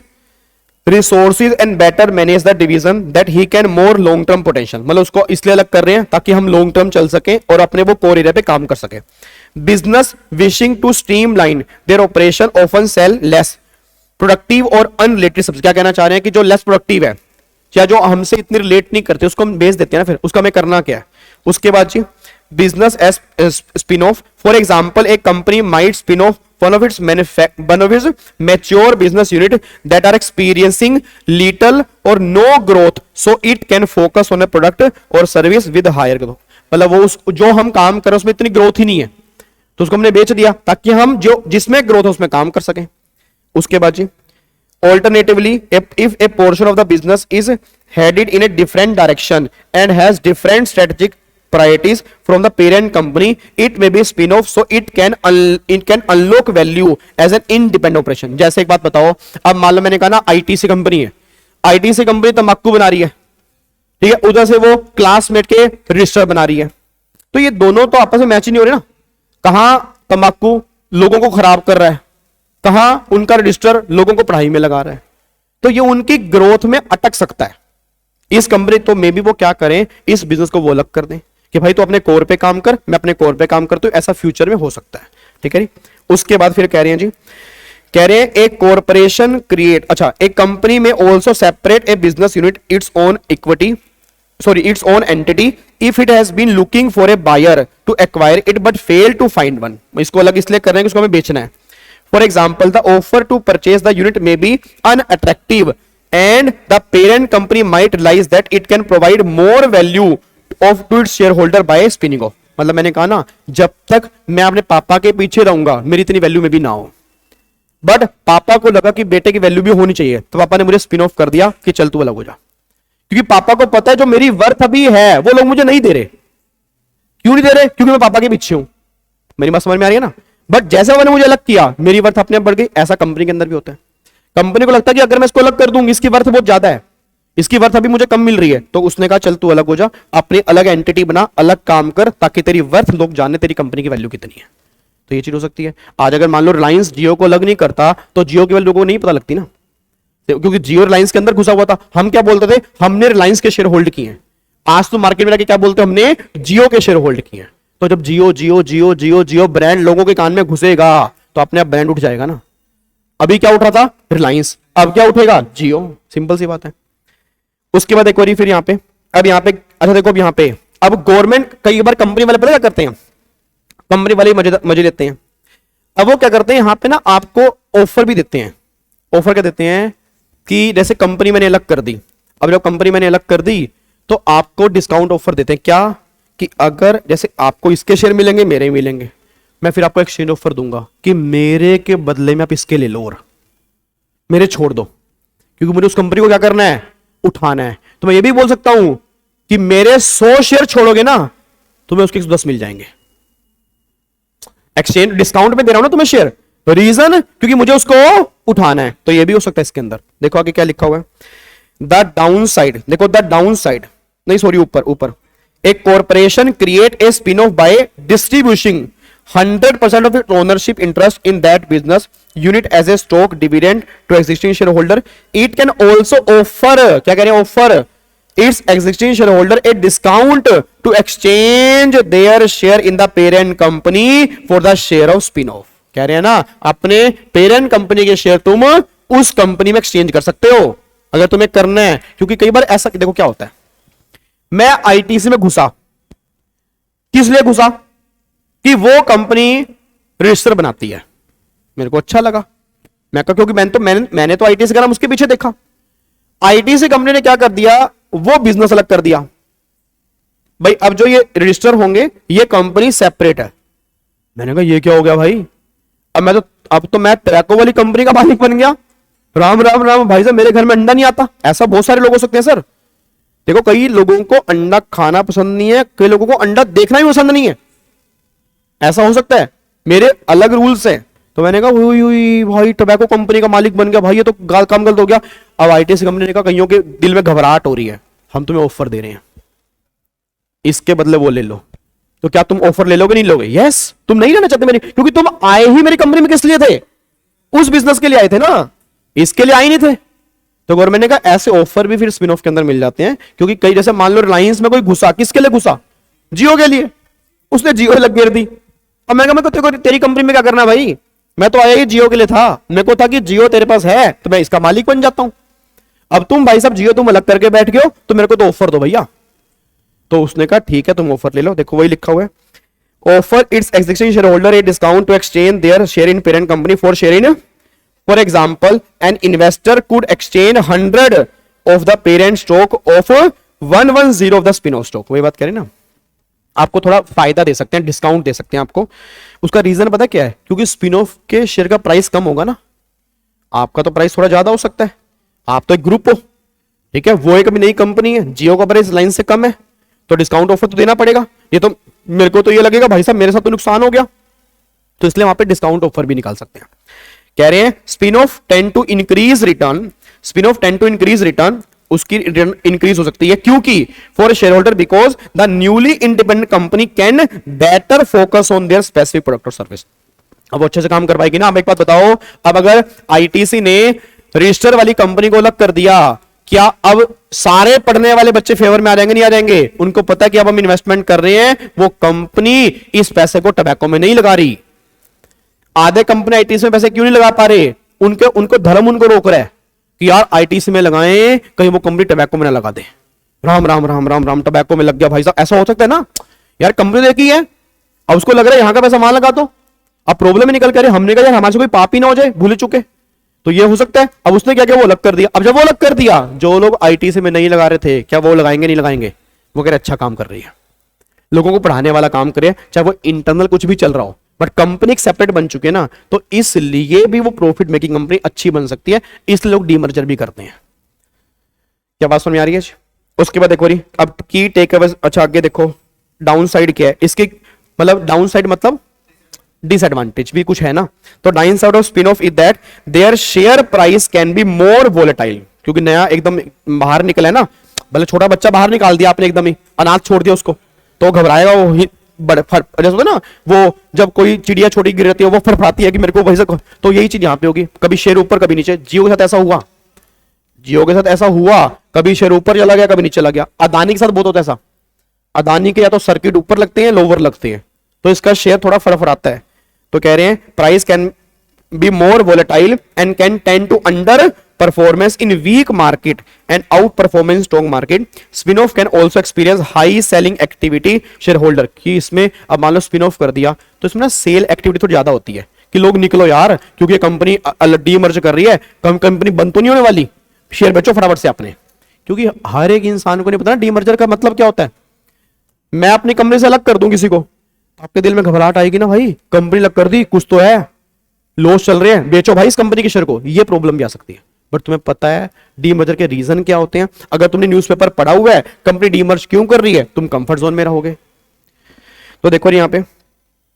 resources and better manage the division that he can more long term potential. मतलब उसको इसलिए अलग कर रहे हैं ताकि हम लॉन्ग टर्म चल सके और अपने वो कोर एरिया पे काम कर सके। Business wishing to streamline their operation often sell less productive और अनरिलेटेड सब्जेक्ट। क्या कहना चाह रहे हैं कि जो लेस प्रोडक्टिव है या जो हमसे इतनी रिलेट नहीं करते उसको हम बेच देते हैं ना, फिर उसका हमें करना क्या है? उसके बाद जी business as spin off, for example a company might spin off one of its mature business unit that are experiencing little or no growth, so it can focus on a product or service with higher growth। मतलब वो जो हम काम कर रहे हैं उसमें इतनी ग्रोथ ही नहीं है तो उसको हमने बेच दिया ताकि हम जो जिसमें ग्रोथ है उसमें काम कर सकें। उसके बाद जी alternatively if a portion of the business is headed in a different direction and has different strategic priorities from the parent company, it may be spin off, so it can unlock value as an independent operation। जैसे एक बात बताओ, अब मान लो मैंने कहा ना ITC company है, आईटीसी कंपनी तंबाकू बना रही है, ठीक है, उधर से वो क्लासमेट के रजिस्टर बना रही है, तो ये दोनों तो आपस में मैच ही नहीं हो रहे ना। कहां तंबाकू लोगों को खराब कर रहा है, कहां उनका रजिस्टर लोगों को पढ़ाई में लगा रहा है, तो ये उनकी ग्रोथ में अटक सकता है। इस कंपनी तो मे बी वो क्या करें, इस बिजनेस को वो अलग कर दें कि भाई तो अपने कोर पे काम कर, मैं अपने कोर पे काम करता हूं, ऐसा फ्यूचर में हो सकता है, ठीक है। उसके बाद फिर कह रहे हैं जी, कह रहे हैं एक कॉर्पोरेशन क्रिएट, अच्छा एक कंपनी में also separate a business unit its own equity, sorry its own entity if it has been looking for a buyer to acquire it but fail to find one. इसको अलग इसलिए कर रहे हैं कि उसको हमें बेचना है। For example the offer to purchase the unit may be unattractive and the parent company might realize that it can provide more value of to its share holder by spinning off. मतलब मैंने कहा ना, जब तक मैं अपने पापा के पीछे रहूंगा मेरी इतनी वैल्यू में भी ना हो, बट पापा को लगा कि बेटे की वैल्यू भी होनी चाहिए, तो पापा ने मुझे स्पिन ऑफ कर दिया कि चल तू अलग हो जा, क्योंकि पापा को पता है जो मेरी वर्थ अभी है वो लोग मुझे नहीं दे रहे। क्यों नहीं दे रहे? क्योंकि मैं पापा के पीछे हूं। मेरी बात समझ में आ रही है ना? बट जैसे मैंने मुझे अलग किया मेरी वर्थ अपने आप बढ़ गई। ऐसा कंपनी के अंदर भी होता है। कंपनी को लगता है कि अगर मैं इसको अलग कर दूंगी इसकी वर्थ बहुत ज्यादा है, इसकी वर्थ अभी मुझे कम मिल रही है, तो उसने कहा चल तू अलग हो जा, अपनी अलग एंटिटी बना, अलग काम कर, ताकि तेरी वर्थ लोग जाने तेरी कंपनी की वैल्यू कितनी है। तो ये चीज हो सकती है। आज अगर मान लो रिलायंस जियो को अलग नहीं करता तो जियो की वैल्यू लोगों को नहीं पता लगती ना, क्योंकि जियो रिलायंस के अंदर घुसा हुआ था। हम क्या बोलते थे, हमने रिलायंस के शेयर होल्ड किए हैं। आज तो मार्केट में जाके क्या बोलते हैं, हमने जियो के शेयर होल्ड किए हैं। तो जब जियो जियो जियो जियो जियो ब्रांड लोगों के कान में घुसेगा तो अपने आप ब्रांड उठ जाएगा ना। अभी क्या उठ रहा था? रिलायंस। अब क्या उठेगा? जियो। सिंपल सी बात है। उसके बाद एक बार फिर यहां पे, अब यहां पे अच्छा देखो, अब यहां पे अब गवर्नमेंट कई बार कंपनी वाले पता क्या करते हैं, कंपनी वाले मजे लेते हैं। अब वो क्या करते हैं, यहां पे ना आपको ऑफर भी देते हैं। ऑफर क्या देते हैं कि जैसे कंपनी मैंने अलग कर दी, अब जब कंपनी मैंने अलग कर दी तो आपको डिस्काउंट ऑफर देते हैं। क्या कि अगर जैसे आपको इसके शेयर मिलेंगे, मेरे मिलेंगे, मैं फिर आपको एक्सचेंज ऑफर दूंगा कि मेरे के बदले में आप इसके ले लो और मेरे छोड़ दो, क्योंकि मुझे उस कंपनी को क्या करना है, उठाना है। तो मैं ये भी बोल सकता हूं कि मेरे 100 शेयर छोड़ोगे ना, तुम्हें उसके 10 मिल जाएंगे। एक्सचेंज डिस्काउंट में दे रहा हूं ना तुम्हें शेयर, रीजन क्योंकि मुझे उसको उठाना है। तो ये भी हो सकता है इसके अंदर। देखो आगे क्या लिखा हुआ है, द डाउन साइड, देखो द डाउन साइड नहीं सॉरी ऊपर ऊपर, a corporation create a spin off by distributing 100% of its ownership interest in that business unit as a stock dividend to existing shareholder. It can also offer, क्या कह रहे हैं, offer its existing shareholder a discount to exchange their share in the parent company for the share of spin-off. कह रहे हैं ना, अपने parent company के शेयर तुम उस कंपनी में एक्सचेंज कर सकते हो अगर तुम्हें करना है। क्योंकि कई बार ऐसा, देखो क्या होता है, मैं आईटीसी में घुसा, किस लिए घुसा कि वो कंपनी रजिस्टर बनाती है, मेरे को अच्छा लगा, मैं कहा क्योंकि मैंने तो आईटीसी का नाम उसके पीछे देखा। आईटीसी कंपनी ने क्या कर दिया, वो बिजनेस अलग कर दिया भाई। अब जो ये रजिस्टर होंगे ये कंपनी सेपरेट है। मैंने कहा ये क्या हो गया भाई, अब तो मैं टैको वाली कंपनी का मालिक बन गया। राम राम राम भाई साहब, मेरे घर में अंडा नहीं आता। ऐसा बहुत सारे लोग हो सकते हैं सर। देखो कई लोगों को अंडा खाना पसंद नहीं है, कई लोगों को अंडा देखना भी पसंद नहीं है, ऐसा हो सकता है। मेरे अलग रूल्स हैं। तो मैंने कहा हुई भाई टोबैको कंपनी का मालिक बन गया भाई, ये तो काम गलत हो गया। अब आईटीसी कंपनी ने कहा कईयों के दिल में घबराहट हो रही है, हम तुम्हें ऑफर दे रहे हैं, इसके बदले वो ले लो। तो क्या तुम ऑफर ले लोगे, नहीं लोगे? यस, तुम नहीं रहना चाहते मेरी, क्योंकि तुम आए ही मेरी कंपनी में किस लिए थे, उस बिजनेस के लिए आए थे ना, इसके लिए आए नहीं थे। तो गवर्नमेंट ने कहा ऐसे ऑफर भी फिर स्पिन ऑफ के अंदर मिल जाते हैं। क्योंकि कई जैसे मान लो रिलायंस में कोई घुसा, किसके लिए घुसा, जियो के लिए, उसने जियो लग गिर दी। अब मैं कहा तेरी कंपनी में क्या करना भाई, मैं तो आया ही जियो के लिए था, मेरे को था कि जियो तेरे पास है तो मैं इसका मालिक बन जाता हूं। अब तुम भाई साहब जियो तुम अलग करके बैठ गए हो, तो मेरे को तो ऑफर दो भैया। तो उसने कहा ठीक है तुम ऑफर ले लो। देखो वही लिखा हुआ है, offer its existing share holder a discount to exchange their share in parent company for share in, for example an investor could exchange 100 of the parent stock of 110 of the spin off stock. वही बात करें ना, आपको थोड़ा फायदा दे सकते हैं, discount दे सकते हैं आपको। उसका रीजन पता क्या है, क्योंकि स्पिन ऑफ के शेयर का प्राइस कम होगा ना, आपका तो प्राइस थोड़ा ज्यादा हो सकता है, आप तो एक ग्रुप हो, ठीक है, वो एक अभी नई कंपनी है, जियो का प्राइस लाइन से कम है, तो डिस्काउंट ऑफर तो देना पड़ेगा। ये तो मेरे को तो ये लगेगा भाई साहब मेरे साथ तो नुकसान हो गया, तो इसलिए वहां पे डिस्काउंट ऑफर भी निकाल सकते हैं। कह रहे हैं spin off tend to increase return, spin off tend to increase return, उसकी रिटर्न इंक्रीज हो सकती है क्योंकि for share holder because the newly independent company can better focus on their specific product और सर्विस। अब अच्छे से काम कर पाएगी ना। अब एक बात बताओ, अब अगर आईटीसी ने रजिस्टर वाली कंपनी को अलग कर दिया, क्या अब सारे पढ़ने वाले बच्चे फेवर में आ जाएंगे, नहीं आ जाएंगे? उनको पता है कि अब हम इन्वेस्टमेंट कर रहे हैं, वो कंपनी इस पैसे को टबैको में नहीं लगा रही। आधे कंपनी आईटीसी में पैसे क्यों नहीं लगा पा रहे, उनको धर्म उनको रोक रहा है कि यार आईटीसी में लगाएं, कहीं वो कंपनी टबैको में ना लगा दे। राम राम राम राम राम, टबैको में लग गया भाई साहब, ऐसा हो सकता है ना यार, कंपनी देखी है, अब उसको लग रहा है यहां का पैसा वहां लगा दो, अब प्रॉब्लम ही निकल कर हमने कहा यार हमारे से कोई पाप ही ना हो जाए, भूल चुके, तो ये हो सकता है। अब उसने क्या किया, वो अलग कर दिया। अब जब वो अलग कर दिया, जो लोग आईटीसी में नहीं लगा रहे थे, क्या वो लगाएंगे, नहीं लगाएंगे? वो कह रहे अच्छा काम कर रही है, लोगों को पढ़ाने वाला काम करे, चाहे वो इंटरनल कुछ भी चल रहा हो, बट कंपनी एक सेपरेट बन चुकी है ना, तो इसलिए भी वो प्रॉफिट मेकिंग कंपनी अच्छी बन सकती है, इसलिए लोग डीमर्जर भी करते हैं। क्या बात समझ में आ रही है? उसके बाद देखो अब की टेक अवे। अच्छा आगे देखो डाउन साइड क्या है इसकी, मतलब डाउन साइड मतलब डिसएडवांटेज भी कुछ है ना। तो down side off spin off is that their share price can be more volatile, क्योंकि नया एकदम बाहर निकला है ना, भले छोटा बच्चा बाहर निकाल दिया आपने, एकदम ही अनाथ छोड़ दिया उसको, तो घबराएगा वो ही बड़े जैसे होता है ना, वो जब कोई चिड़िया छोटी गिर रहती है वो फड़फड़ाती है कि मेरे को वैसे, तो यही चीज यहां पे होगी, कभी शेयर ऊपर कभी नीचे। जियो के साथ ऐसा हुआ, जियो के साथ ऐसा हुआ, कभी शेयर ऊपर चला गया कभी नीचे चला गया। अदानी के साथ बहुत होता है ऐसा, अदानी के या तो सर्किट ऊपर लगते हैं लोअर लगते हैं, तो इसका शेयर थोड़ा फड़फड़ाता है। तो कह रहे हैं price can be more volatile and can tend to under performance in weak market and outperformance in strong market. Spin-off can also experience high selling activity shareholder. कि इसमें अब मान लो स्पिन ऑफ कर दिया तो इसमें ना सेल एक्टिविटी थोड़ी ज्यादा होती है कि लोग निकलो यार, क्योंकि ये कंपनी डी मर्ज कर रही है, कंपनी बंद तो नहीं होने वाली, शेयर बेचो फटाफट से आपने। क्योंकि हर एक इंसान को नहीं पता ना डी मर्जर का मतलब क्या होता है। मैं अपनी कंपनी से अलग कर दूं किसी को, आपके दिल में घबराहट आएगी ना, भाई कंपनी अलग कर दी, कुछ तो है, लॉस चल रहे हैं, बेचो भाई इस कंपनी के शेयर को, ये प्रॉब्लम भी आ सकती है। बट तुम्हें पता है डीमर्जर के रीजन क्या होते हैं? अगर तुमने न्यूज़पेपर पढ़ा हुआ है कंपनी डीमर्ज क्यों कर रही है, तुम कंफर्ट जोन में रहोगे। तो देखो यहां पे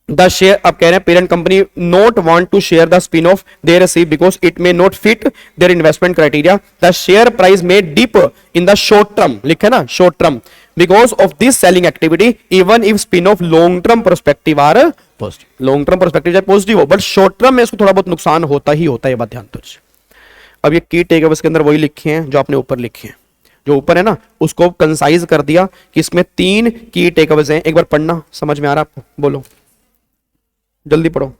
द शेयर, अब कह रहे हैं parent company not want to share the spin off they receive because it may not fit their investment criteria. The share price में dip in the short term, लिखे ना short term, because of this selling activity even if spin off long term perspective are positive. Long term perspective चाहे positive हो, but short term में इसको थोड़ा बहुत नुकसान होता ही होता है, ये बात ध्यान दो। अब ये की टेकअवेज के अंदर वही लिखे हैं जो आपने ऊपर लिखे हैं, जो ऊपर है ना उसको कंसाइज कर दिया कि इसमें 3 की टेकअवेज हैं। एक बार पढ़ना, समझ में आ रहा आपको? बोलो जल्दी पढ़ो।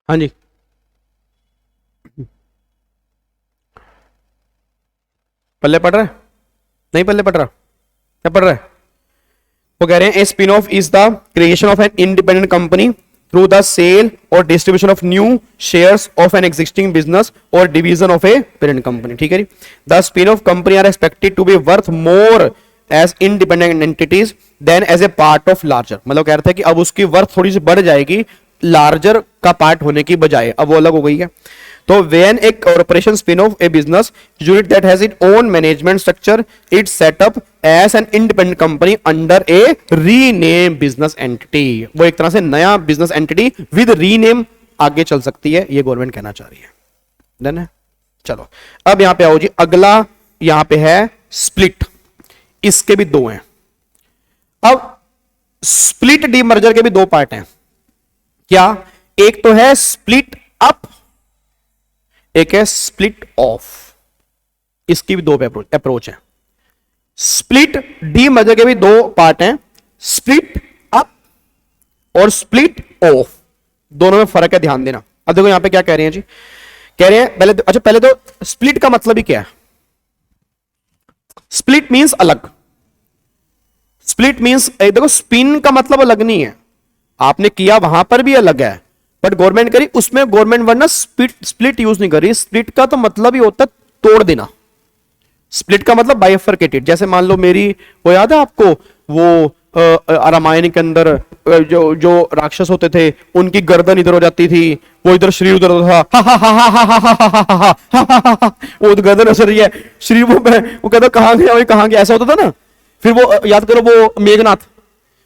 हाँ जी, पल्ले पढ़ रहा है? नहीं पल्ले पढ़ रहा, क्या पढ़ रहा है? वो कह रहे हैं a spin off is the creation of an independent company through the sale और distribution of new shares of an existing business और division of a parent company. ठीक है जी। The spin off company are expected to be worth more as independent entities than as a part of larger. मतलब कह रहे थे कि अब उसकी वर्थ थोड़ी सी बढ़ जाएगी लार्जर का पार्ट होने की बजाय, अब वो अलग हो गई है। तो when a corporation spin off a business unit that has its own management structure, it's set up as an independent company under a renamed business entity। वो एक तरह से नया बिजनेस एंटिटी विद रीनेम आगे चल सकती है, ये गवर्नमेंट कहना चाह रही है। डन है? चलो अब यहां पे आओ जी, अगला यहां पे है स्प्लिट। इसके भी 2 हैं। अब स्प्लिट डीमर्जर के भी 2 पार्ट हैं। क्या? एक तो है स्प्लिट अप, एक है स्प्लिट ऑफ। इसकी भी 2 अप्रोच है। स्प्लिट डीमर्जर के भी 2 पार्ट हैं, स्प्लिट अप और स्प्लिट ऑफ। दोनों में फर्क है, ध्यान देना। अब देखो यहां पे क्या कह रहे हैं जी, कह रहे हैं पहले अच्छा पहले तो स्प्लिट का मतलब ही क्या है? स्प्लिट मींस अलग। स्प्लिट मींस देखो स्पिन का मतलब अलग नहीं है, आपने किया वहां पर भी अलग है, बट गवर्नमेंट करी उसमें गवर्नमेंट वरना स्प्लिट यूज नहीं कर रही। स्प्लिट का तो मतलब ही होता है तोड़ देना। स्प्लिट का मतलब बाइफरकेटेड। जैसे मान लो मेरी, वो याद है आपको वो रामायण के अंदर जो राक्षस होते थे उनकी गर्दन इधर हो जाती थी, वो इधर शरीर उधर होता था, वो गर्दन असर रही है, शरीर वो कहता कहां गया कहां गया, ऐसा होता था ना। फिर वो याद करो वो मेघनाथ,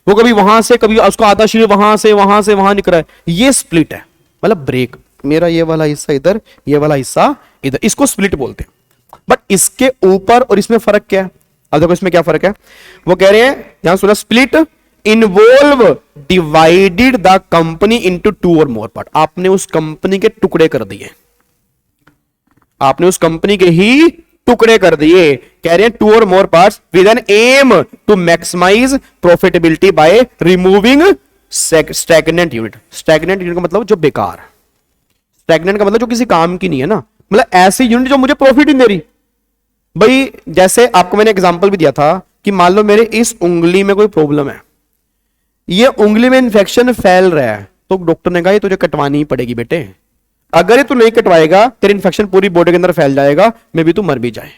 वो कभी वहां से कभी उसको आधा शरीर वहां से वहां निकल रहा है, ये स्प्लिट है। मतलब ब्रेक, मेरा ये वाला हिस्सा इधर, ये वाला हिस्सा इधर, इसको स्प्लिट बोलते हैं। बट इसके ऊपर और इसमें फर्क क्या है? अब देखो इसमें क्या फर्क है। वो कह रहे हैं यहां सुना, split involve divided the company into 2 और मोर पार्ट। आपने उस कंपनी के टुकड़े कर दिए, आपने उस कंपनी के ही टुकड़े कर दिए। कह रहे हैं 2 और more parts with an aim to maximise profitability by removing stagnant unit. Stagnant unit का मतलब जो बेकार, स्टैग्नेंट का मतलब जो किसी काम की नहीं है ना, मतलब ऐसी यूनिट जो मुझे प्रॉफिट ही नहीं दे रही। भाई जैसे आपको मैंने एग्जांपल भी दिया था कि मान लो मेरे इस उंगली में कोई प्रॉब्लम है, ये उंगली में इंफेक्शन फैल रहा है, तो डॉक्टर ने कहा ये तुझे कटवानी ही पड़ेगी बेटे, अगर ये तू नहीं कटवाएगा तेरे इंफेक्शन पूरी बॉडी के अंदर फैल जाएगा, मे भी तू मर भी जाए।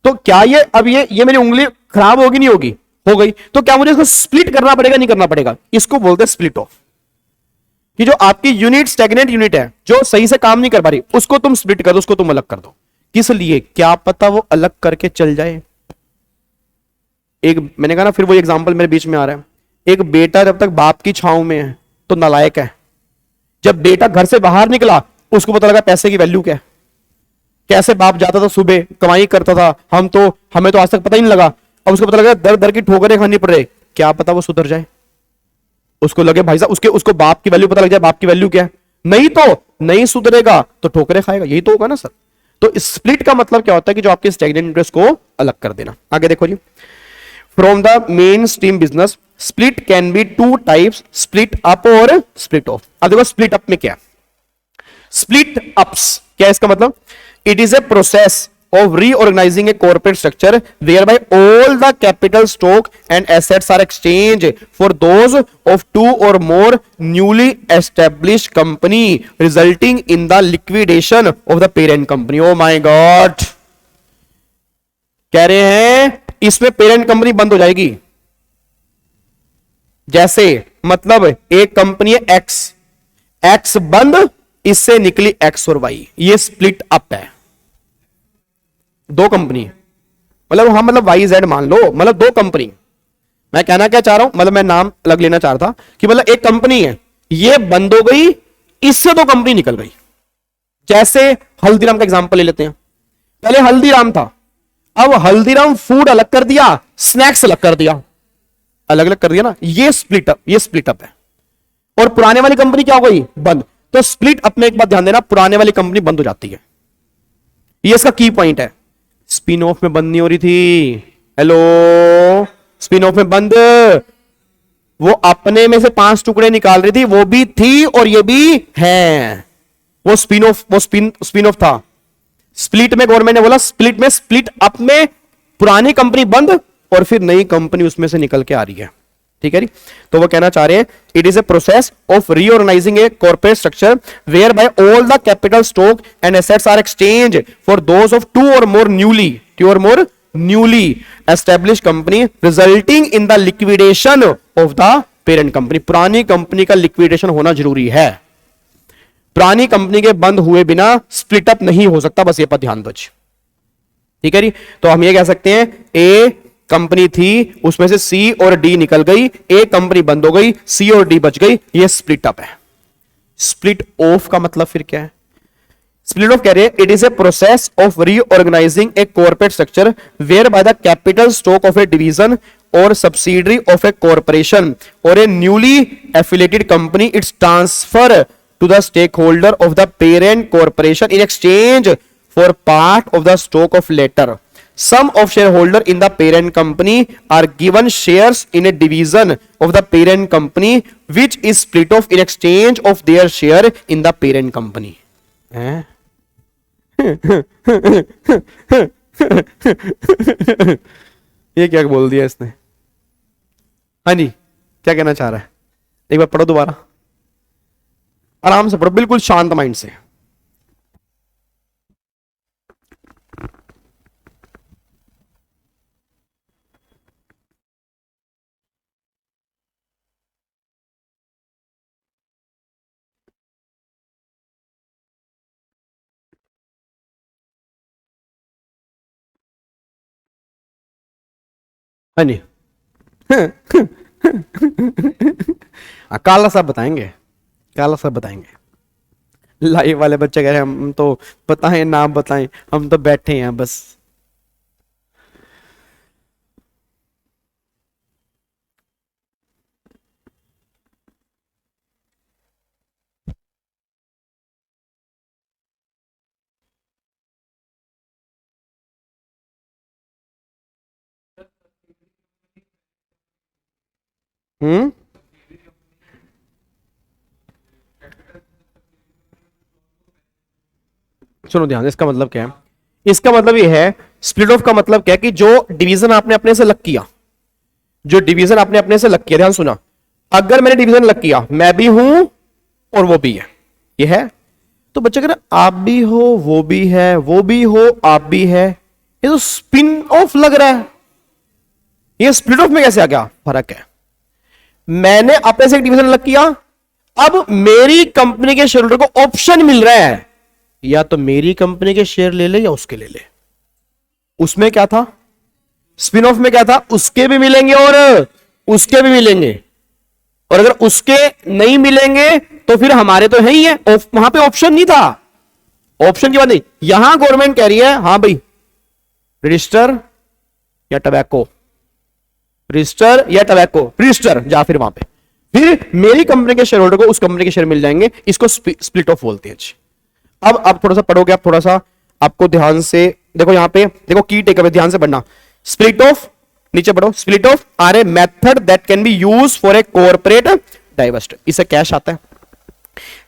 तो क्या ये अब ये मेरी उंगली खराब होगी नहीं होगी? हो गई। तो क्या मुझे इसको स्प्लिट करना पड़ेगा नहीं करना पड़ेगा? इसको बोलते हैं स्प्लिट ऑफ। कि जो आपकी यूनिट स्टैग्नेंट यूनिट है, जो सही से काम नहीं कर पा रही, उसको तुम स्प्लिट कर दो, उसको तुम अलग कर दो। किस लिए? क्या पता वो अलग करके चल जाए। एक मैंने कहा ना, फिर वो एग्जांपल मेरे बीच में आ रहा है, एक बेटा जब तक बाप की छांव में है तो नालायक है, जब बेटा घर से बाहर निकला उसको पता लगा पैसे की वैल्यू क्या है, कैसे बाप जाता था सुबह कमाई करता था, हमें तो आज तक पता ही नहीं लगा, अब उसको पता लगा दर दर की ठोकरें खानी पड़ रही, क्या पता वो सुधर जाए। उसको लगे भाई साहब उसके उसको बाप की वैल्यू पता लग जाए, बाप की वैल्यू क्या है, नहीं तो नहीं सुधरेगा तो ठोकरे खाएगा, यही तो होगा ना सर। तो स्प्लिट का मतलब क्या होता है कि जो आपके स्टैग्नेंट इंटरेस्ट को अलग कर देना। आगे देखो जी, from the mainstream business split can be two types, split up और स्प्लिट ऑफ। अब देखो स्प्लिट अप में क्या है, स्प्लिट अप्स क्या है इसका मतलब, it is a process of reorganizing a corporate structure whereby all the capital stock and assets are exchanged for those of two or more newly established company resulting in the liquidation of the parent company। oh my god, कह रहे हैं इसमें parent company बंद हो जाएगी। जैसे मतलब एक कंपनी है एक्स, एक्स बंद, इससे निकली एक्स और वाई, ये स्प्लिट अप है। दो कंपनी मतलब हाँ, मतलब वाई जेड मान लो, मतलब दो कंपनी। मैं कहना क्या चाह रहा हूं, मतलब मैं नाम अलग लेना चाह रहा था कि मतलब एक कंपनी है ये बंद हो गई, इससे दो कंपनी निकल गई। जैसे हल्दीराम का एग्जांपल ले लेते हैं, पहले हल्दीराम था, अब हल्दीराम फूड अलग कर दिया, स्नैक्स अलग कर दिया, अलग अलग कर दिया ना, ये स्प्लिट अप, ये स्प्लिट अप है। और पुराने वाली कंपनी क्या हो गई, बंद। तो स्प्लिट अप में एक बात ध्यान देना, पुराने वाली कंपनी बंद हो जाती है, ये इसका की पॉइंट है। स्पिन ऑफ में बंद नहीं हो रही थी, हेलो, स्पिन ऑफ में बंद, वो अपने में से 5 टुकड़े निकाल रही थी, वो भी थी और ये भी है, वो स्पिन ऑफ, वो स्पिन ऑफ था। स्प्लिट में गवर्नमेंट ने बोला, स्प्लिट में, स्प्लिट अप में पुरानी कंपनी बंद और फिर नई कंपनी उसमें से निकल के आ रही है, ठीक है जी। तो वो कहना चाह रहे हैं it is a process of reorganising a corporate structure whereby all the capital stock and assets are exchange for those of two और more newly establish company resulting in the liquidation of the parent company. पुरानी company का liquidation होना जरूरी है, पुरानी company के बंद हुए बिना स्प्लिट अप नहीं हो सकता, बस ये पर ध्यान दो, ठीक है जी। तो हम ये कह सकते हैं ए कंपनी थी, उसमें से सी और डी निकल गई, एक कंपनी बंद हो गई, सी और डी बच गई, ये स्प्लिट अप है। स्प्लिट ऑफ का मतलब फिर क्या है, स्प्लिट ऑफ कह रहे हैं it is a process of reorganising a corporate structure where by the capital stock of a division और सब्सिडरी ऑफ ए कॉर्पोरेशन और a newly affiliated company its transfer to the stake holder of the parent corporation in exchange for part of the stock of latter. Some of shareholder in the parent company are given shares in a division of the parent company which is split off in exchange of their share in the parent company। ये क्या बोल दिया इसने, हाँ जी, क्या कहना चाह रहा है, एक बार पढ़ो दोबारा, आराम से पढ़ो, बिल्कुल शांत माइंड से। हाँ जी काला साहब बताएंगे, काला साहब बताएंगे। लाइव वाले बच्चे कह रहे हैं हम तो बताएं, नाम बताएं, हम तो बैठे हैं बस। सुनो ध्यान, इसका मतलब क्या है, इसका मतलब ये है, स्प्लिट ऑफ का मतलब क्या है कि जो डिवीजन आपने अपने से अलग किया, जो डिवीजन आपने अपने से अलग किया, ध्यान सुना, अगर मैंने डिवीजन अलग किया, मैं भी हूं और वो भी है, ये है, तो बच्चे कह रहे आप भी हो, वो भी है, वो भी हो, आप भी है, ये तो स्पिन ऑफ लग रहा है, ये स्प्लिट ऑफ में कैसे आ गया, फर्क है। मैंने अपने से एक डिवीजन अलग किया, अब मेरी कंपनी के शेयर होल्डर को ऑप्शन मिल रहा है, या तो मेरी कंपनी के शेयर ले ले या उसके ले ले। उसमें क्या था, स्पिन ऑफ में क्या था, उसके भी मिलेंगे और उसके भी मिलेंगे, और अगर उसके नहीं मिलेंगे तो फिर हमारे तो है ही है, वहां पे ऑप्शन नहीं था, ऑप्शन की बात नहीं। यहां गवर्नमेंट कह रही है हां भाई रजिस्टर या टबैको, रजिस्टर या टबैको, रजिस्टर जा, फिर वहां पे फिर मेरी कंपनी के शेयर होल्डर को उस कंपनी के शेयर मिल जाएंगे, इसको स्प्लिट ऑफ बोलते हैं। अब आप थोड़ा सा पढ़ोगे, आप थोड़ा सा आपको ध्यान से देखो, यहां पे देखो की टेक अवे, ध्यान से पढ़ना। स्प्लिट ऑफ, नीचे पढ़ो, split off are a method that can be use for a corporate diversity. इसे कैश आता है,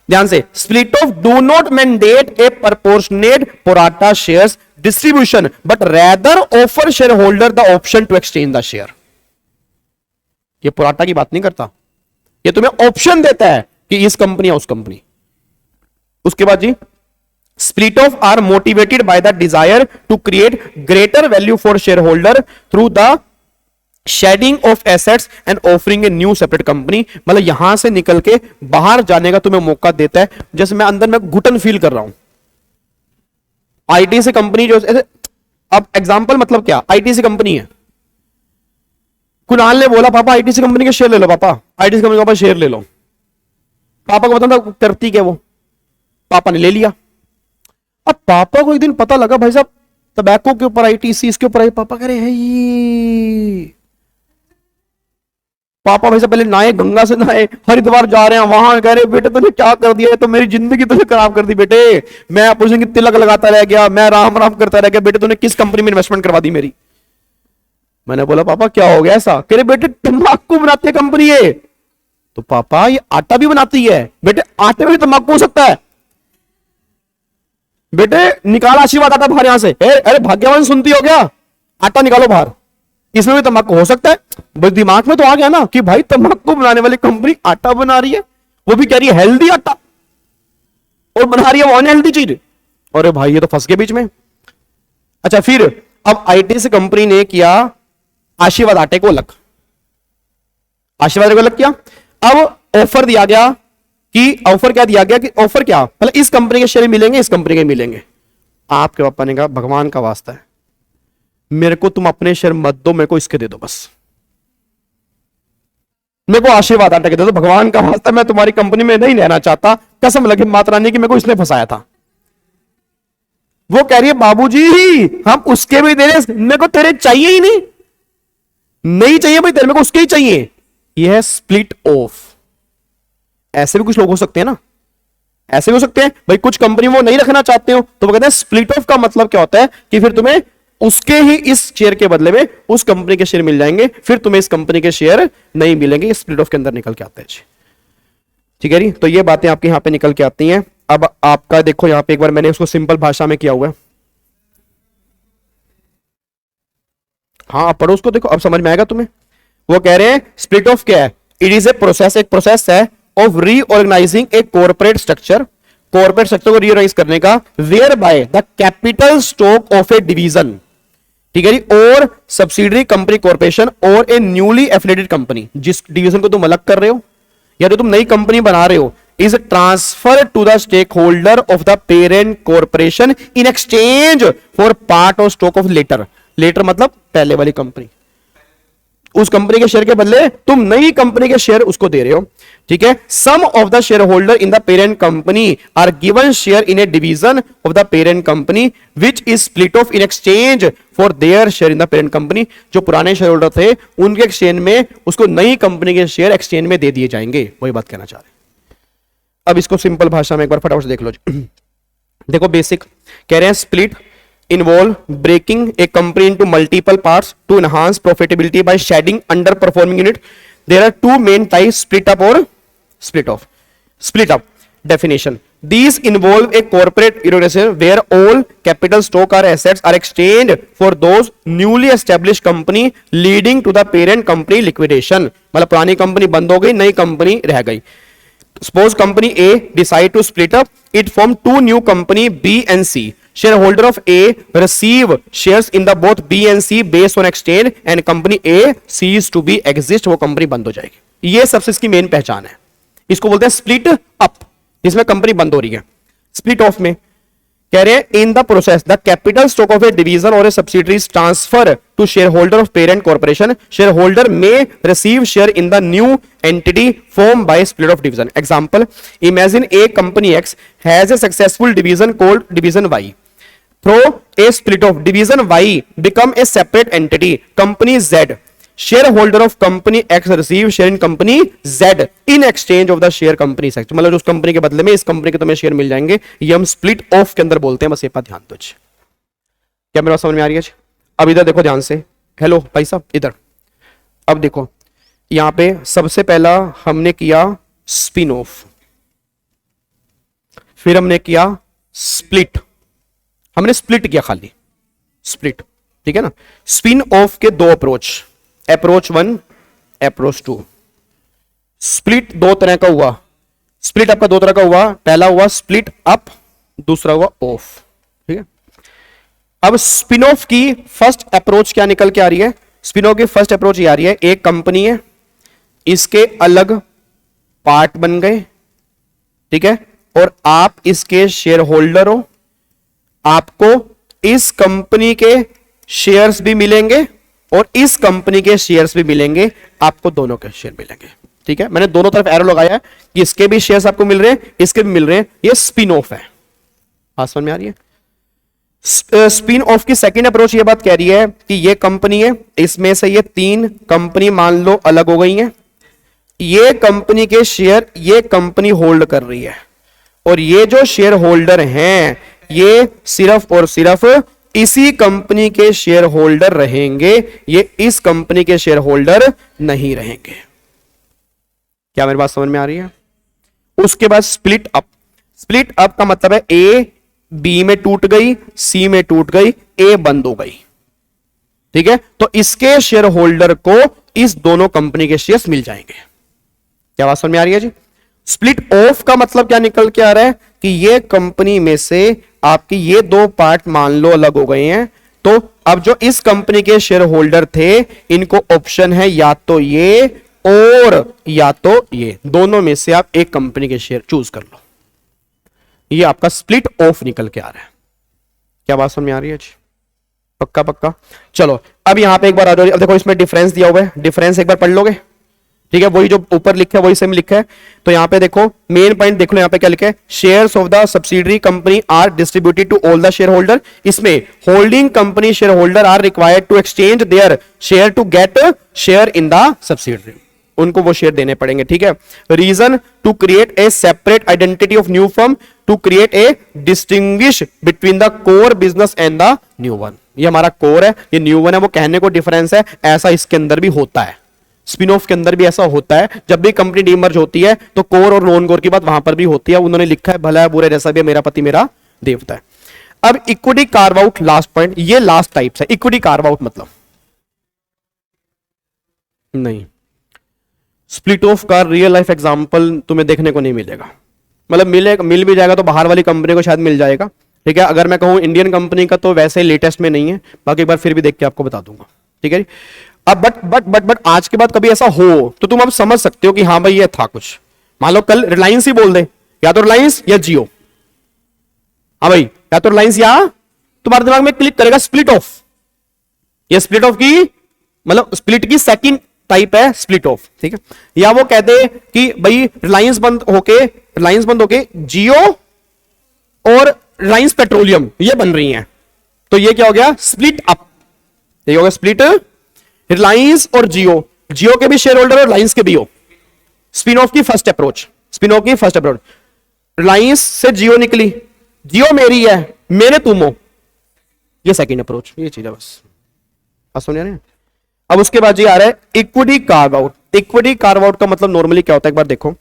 ध्यान से। Split off do not mandate a proportionate pro rata shares distribution but rather offer share holder the option to exchange the share. ये pro rata की बात नहीं करता, ये तुम्हें ऑप्शन देता है कि इस कंपनी या उस कंपनी। उसके बाद जी, split off are motivated by the desire to create greater value for share holder through the shedding of assets and offering a new separate company. मतलब यहां से निकल के बाहर जाने का तुम्हें मौका देता है। जैसे मैं अंदर में घुटन फील कर रहा हूं, आईटीसी कंपनी जो, अब एग्जांपल मतलब क्या, आईटीसी कंपनी है, कुणाल ने बोला पापा आईटीसी कंपनी के शेयर ले लो, पापा आईटीसी कंपनी का शेयर ले लो। पापा को बताना करती क्या वो, पापा ने ले लिया। अब पापा को एक दिन पता लगा भाई साहब टबैको के ऊपर आईटीसी, इसके ऊपर आई, पापा कह रहे हैं ये, पापा भाई साहब पहले नहाए, गंगा से नहाए, हरिद्वार जा रहे हैं, वहां कह रहे बेटे तूने क्या कर दिया है, तो मेरी जिंदगी तुझे खराब कर दी बेटे, मैं ऑपरेशन की तिलक लगाता रह गया, मैं राम राम करता रह गया, बेटे तूने किस कंपनी में इन्वेस्टमेंट करवा दी मेरी। मैंने बोला पापा क्या हो गया ऐसा, कह रहे बेटे तंबाकू बनाती है कंपनी है। तो पापा ये आटा भी बनाती है, बेटे आटे में भी तंबाकू हो सकता है, बेटे निकाल आशीर्वाद आटा बाहर यहां से। अरे भाग्यवान सुनती हो क्या, आटा निकालो बाहर, इसमें भी तंबाकू हो सकता है। बस दिमाग में तो आ गया ना कि भाई तंबाकू बनाने वाली कंपनी आटा बना रही है, वो भी कह रही है हेल्दी आटा, और बना रही है वो अनहेल्दी चीज। अरे भाई ये तो फंस गए बीच में। अच्छा फिर अब आईटीसी कंपनी ने किया आशीर्वाद आटे को अलग, आशीर्वाद को अलग किया। अब ऑफर दिया गया कि ऑफर क्या दिया गया कि ऑफर क्या, मतलब इस कंपनी के शेयर मिलेंगे, इस कंपनी के मिलेंगे। आपके पापा ने कहा भगवान का वास्ता है मेरे को तुम अपने शेयर मत दो, मेरे को इसके दे दो, बस मेरे को आशीर्वाद आटा के दे दो, भगवान का वास्ता मैं तुम्हारी कंपनी में नहीं रहना चाहता, कसम लगे माता रानी की मेरे को इसने फंसाया था। वो कह रही है बाबूजी हम उसके भी दे रहे, मेरे को तेरे चाहिए ही नहीं, नहीं चाहिए भाई तेरे, मेरे को उसके ही चाहिए। यह है स्प्लिट ऑफ। ऐसे भी कुछ लोग हो सकते हैं ना, ऐसे भी हो सकते हैं भाई, कुछ कंपनी वो नहीं रखना चाहते हो तो वो कहते हैं स्प्लिट ऑफ का मतलब क्या होता है कि फिर तुम्हें उसके ही इस शेयर के बदले में उस कंपनी के शेयर मिल जाएंगे, फिर तुम्हें इस कंपनी के शेयर नहीं मिलेंगे। स्प्लिट ऑफ के अंदर निकल के आता है जी, ठीक है जी। तो ये बातें आपके यहां पे निकल के आती हैं। अब आपका देखो यहां पे एक बार मैंने उसको सिंपल भाषा में किया हुआ है, हाँ आप पढ़ो उसको, देखो अब समझ में आएगा तुम्हें। वो कह रहे हैं स्प्लिट ऑफ क्या है, इट इज ए प्रोसेस, एक प्रोसेस है of reorganising a corporate structure, corporate structure को रीऑर्गेनाइज करने का, where bye the capital stock of a division, ठीक है जी, और सब्सिडरी कंपनी कॉर्पोरेशन और ए न्यूली एफिलिएटेड कंपनी, जिस डिवीजन को तुम अलग कर रहे हो या तो तुम नई कंपनी बना रहे हो, is transfer to the stake holder of the parent corporation in exchange for part of stock of latter. Latter मतलब पहले वाली कंपनी, उस कंपनी के शेयर के बदले तुम नई कंपनी के शेयर उसको दे रहे हो, ठीक है। Some of the share holder in the parent company are given share in a division of the parent company which is split off in exchange for their share in the parent company. जो पुराने share holder थे उनके exchange में उसको नई company के share exchange में दे दिए जाएंगे, वही बात कहना चाह रहे हैं। अब इसको सिंपल भाषा में एक बार फटाफट से देख लो। देखो बेसिक कह रहे हैं split involve breaking a company into multiple parts to enhance profitability by shedding underperforming unit. There are two main types, split up or split off. Split up definition: these involve a corporate reorganization where all capital stock or assets are exchanged for those newly established company, leading to the parent company liquidation. मतलब पुरानी company बंद हो गई, नई company रह गई। Suppose company A decide to split up, it form two new company B and C. Shareholder of A receive shares in the both B and C based on exchange and company A cease to be exist, वो company बंद हो जाएगी। ये सबसे इसकी main पहचान है, इसको बोलते हैं स्प्लिट अप, जिसमें कंपनी बंद हो रही है। स्प्लिट ऑफ में कह रहे हैं in the process the capital stock of a division और a subsidiaries transfer to share holder of parent corporation, shareholder में receive share in the new entity form by split off division. Example, imagine a company X has a successful division called division Y. Through a split of division Y become a separate entity, company Z. Share holder of company x receive share in company Z in exchange of the share company sect, मतलब उस company के बदले में इस company के तुम्हें share मिल जाएंगे, ये हम स्प्लिट ऑफ के अंदर बोलते हैं, बस ये बात ध्यान दो। क्या मेरे बात समझ में आ रही है? अब इधर देखो ध्यान से, हेलो भाई साहब इधर, अब देखो यहां पे सबसे पहला हमने किया स्पिन ऑफ, फिर हमने किया स्प्लिट, हमने स्प्लिट किया खाली स्प्लिट, ठीक है ना। स्पिन ऑफ के दो अप्रोच, अप्रोच 1 अप्रोच 2, स्प्लिट दो तरह का हुआ, स्प्लिट आपका दो तरह का हुआ, पहला हुआ स्प्लिट अप, दूसरा हुआ ऑफ, ठीक है। अब स्पिन ऑफ की फर्स्ट अप्रोच क्या निकल के आ रही है? स्पिन ऑफ की फर्स्ट अप्रोच ये आ रही है, एक कंपनी है, इसके अलग पार्ट बन गए, ठीक है, और आप इसके शेयर होल्डर हो, आपको इस कंपनी के शेयर्स भी मिलेंगे और इस कंपनी के शेयर्स भी मिलेंगे, आपको दोनों के शेयर मिलेंगे, ठीक है। मैंने दोनों तरफ एरो लगाया है कि इसके भी शेयर्स आपको मिल रहे हैं, इसके भी मिल रहे हैं, ये स्पिन ऑफ है। बात समझ में आ रही है? स्पिन ऑफ की सेकंड अप्रोच ये बात कह रही है कि ये कंपनी है, इसमें से ये 3 कंपनी मान लो अलग हो गई हैं, ये कंपनी के शेयर ये कंपनी होल्ड कर रही है, और ये जो शेयर होल्डर हैं ये सिर्फ और सिर्फ इसी कंपनी के शेयर होल्डर रहेंगे, ये इस कंपनी के शेयर होल्डर नहीं रहेंगे। क्या मेरी बात समझ में आ रही है? उसके बाद स्प्लिट अप, स्प्लिट अप का मतलब है ए बी में टूट गई, सी में टूट गई, ए बंद हो गई, ठीक है, तो इसके शेयर होल्डर को इस दोनों कंपनी के शेयर्स मिल जाएंगे। क्या बात समझ में आ रही है जी? स्प्लिट ऑफ का मतलब क्या निकल के आ रहा है कि ये कंपनी में से आपकी ये 2 पार्ट मान लो अलग हो गए हैं, तो अब जो इस कंपनी के शेयर होल्डर थे इनको ऑप्शन है या तो ये और या तो ये, दोनों में से आप एक कंपनी के शेयर चूज कर लो, ये आपका स्प्लिट ऑफ निकल के आ रहा है। क्या बात समझ में आ रही है जी? पक्का पक्का। चलो अब यहां पे एक बार आ जाओ, अब देखो इसमें डिफरेंस दिया हुआ है, डिफरेंस एक बार पढ़ लोगे, ठीक है, वही जो ऊपर लिखा है वही सेम लिखा है। तो यहां पे देखो मेन पॉइंट देख लो, यहां पे क्या लिखा है, shares of the subsidiary company are distributed to all the share holder, इसमें holding company shareholder are required to exchange their share to get share in the subsidiary, उनको वो शेयर देने पड़ेंगे, ठीक है। Reason to create a separate identity of new firm to create a distinguish between the core business and the new one, ये हमारा core है, ये न्यू वन है, वो कहने को डिफरेंस है, ऐसा इसके अंदर भी होता है, स्पिन ऑफ के अंदर भी ऐसा होता है, जब भी कंपनी डीमर्ज होती है तो कोर और नॉन कोर की बात वहां पर भी होती है, उन्होंने लिखा है भला है बुरे जैसा भी मेरा पति मेरा देवता है। अब equity carve out last point, ये लास्ट टाइप्स है इक्विटी कार्व आउट, मतलब नहीं, स्प्लिट ऑफ का रियल लाइफ एग्जांपल तुम्हें देखने को नहीं मिलेगा, मतलब मिलेगा, मिल भी जाएगा तो बाहर वाली कंपनी को शायद मिल जाएगा, ठीक है। अगर मैं कहूं इंडियन कंपनी का तो वैसे लेटेस्ट में नहीं है, बाकी एक बार फिर भी देख के आपको बता दूंगा, ठीक है। अब बट आज के बाद कभी ऐसा हो तो तुम अब समझ सकते हो कि हाँ भाई ये था कुछ, मान लो कल रिलायंस ही बोल दे, या तो रिलायंस या जियो, हाँ भाई या तो रिलायंस, या तुम्हारे दिमाग में क्लिक करेगा स्प्लिट ऑफ, ये स्प्लिट ऑफ की मतलब स्प्लिट की सेकंड टाइप है स्प्लिट ऑफ, ठीक है। या वो कहते कि भाई रिलायंस बंद होके जियो और रिलायंस पेट्रोलियम ये बन रही हैं, तो ये क्या हो गया स्प्लिट अप, ये हो गया स्प्लिट, रिलायंस और जियो, जियो के भी शेयर होल्डर और रिलायंस के भी हो, स्पिन ऑफ की फर्स्ट अप्रोच, स्पिन ऑफ की फर्स्ट अप्रोच, रिलायंस से जियो निकली, जियो मेरी है मेरे तुम हो, ये सेकंड अप्रोच, ये चीज है बस, समझ रहे हैं। अब उसके बाद ये आ रहा है equity carve out, equity carve out का मतलब नॉर्मली क्या होता है एक बार देखो,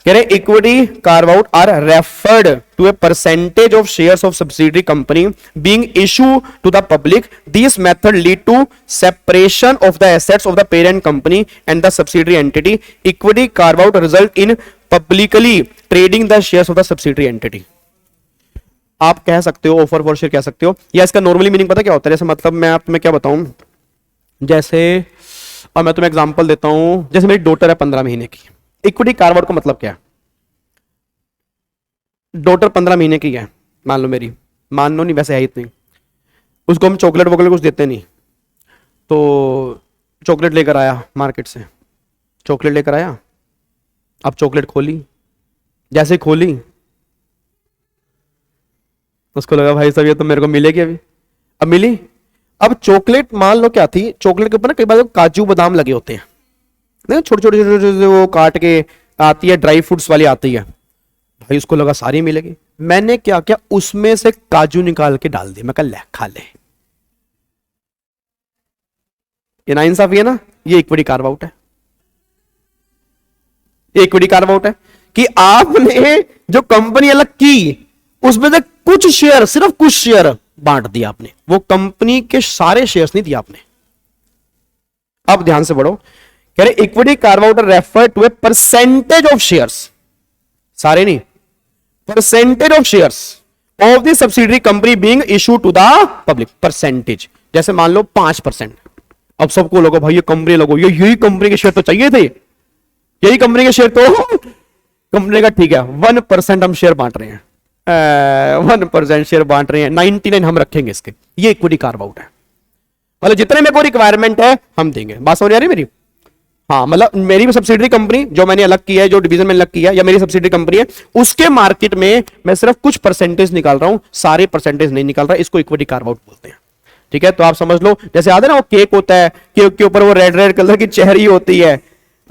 कह रहे equity carve out are referred to a percentage of shares of subsidiary company being issue to the public, this method lead to separation of the assets of the parent company and the subsidiary entity, equity carve out result in publicly trading the shares of the subsidiary entity. आप कह सकते हो offer for share कह सकते हो, या इसका normally meaning पता क्या होता है, जैसे मतलब मैं आप तुम्हें क्या बताऊं, जैसे अब मैं तुम्हें एग्जांपल देता हूं, जैसे मेरी डॉटर है 15 महीने की, इक्विटी कार्व आउट का मतलब क्या है, डॉटर 15 महीने की है मान लो मेरी, मान लो नहीं वैसे है इतनी, उसको हम चॉकलेट वोकलेट कुछ देते नहीं, तो चॉकलेट लेकर आया मार्केट से, चॉकलेट लेकर आया, अब चॉकलेट खोली, जैसे खोली उसको लगा भाई साहब ये तो मेरे को मिलेगी अभी, अब मिली, अब चॉकलेट मान लो क्या थी, चॉकलेट के ऊपर ना कई बार काजू बादाम लगे होते हैं, छोटे छोटे छोटे छोटे वो काट के आती है, ड्राई फ्रूट्स वाली आती है। भाई उसको लगा सारी मिलेगी, मैंने क्या किया उसमें से काजू निकाल के डाल दिया, मैं कहा ले खा ले। ये नाइंसाफी है ना, ये इक्विटी कार्व आउट है। इक्विटी कार्व आउट है कि आपने जो कंपनी अलग की उसमें से कुछ शेयर, सिर्फ कुछ शेयर बांट दिया आपने, वो कंपनी के सारे शेयर्स नहीं दिया आपने। अब ध्यान से पढ़ो, कह रहे equity carve out refer to a percentage of shares, सारे नहीं, percentage of shares of the subsidiary company being issue to the public. Percentage जैसे मान लो 5%, अब सबको लोगो भाई ये कंपनी लोगो, ये यही कंपनी के शेयर तो चाहिए थे, यही कंपनी के शेयर तो कंपनी का ठीक है 1% हम शेयर बांट रहे हैं, 1% शेयर बांट रहे हैं, 99 हम रखेंगे इसके। ये इक्विटी कार्व आउट है, मतलब जितने में कोई रिक्वायरमेंट है हम देंगे। बात समझ आ रही है मेरी? हाँ, मतलब मेरी सब्सिडरी कंपनी जो मैंने अलग की है, जो डिवीजन में अलग किया है, या मेरी सब्सिडरी कंपनी है, उसके मार्केट में मैं सिर्फ कुछ परसेंटेज निकाल रहा हूं, सारे परसेंटेज नहीं निकाल रहा, इसको इक्विटी कार्व आउट बोलते हैं। ठीक है, तो आप समझ लो, जैसे याद है ना वो केक होता है, केक के ऊपर वो रेड रेड कलर की चेरी होती है,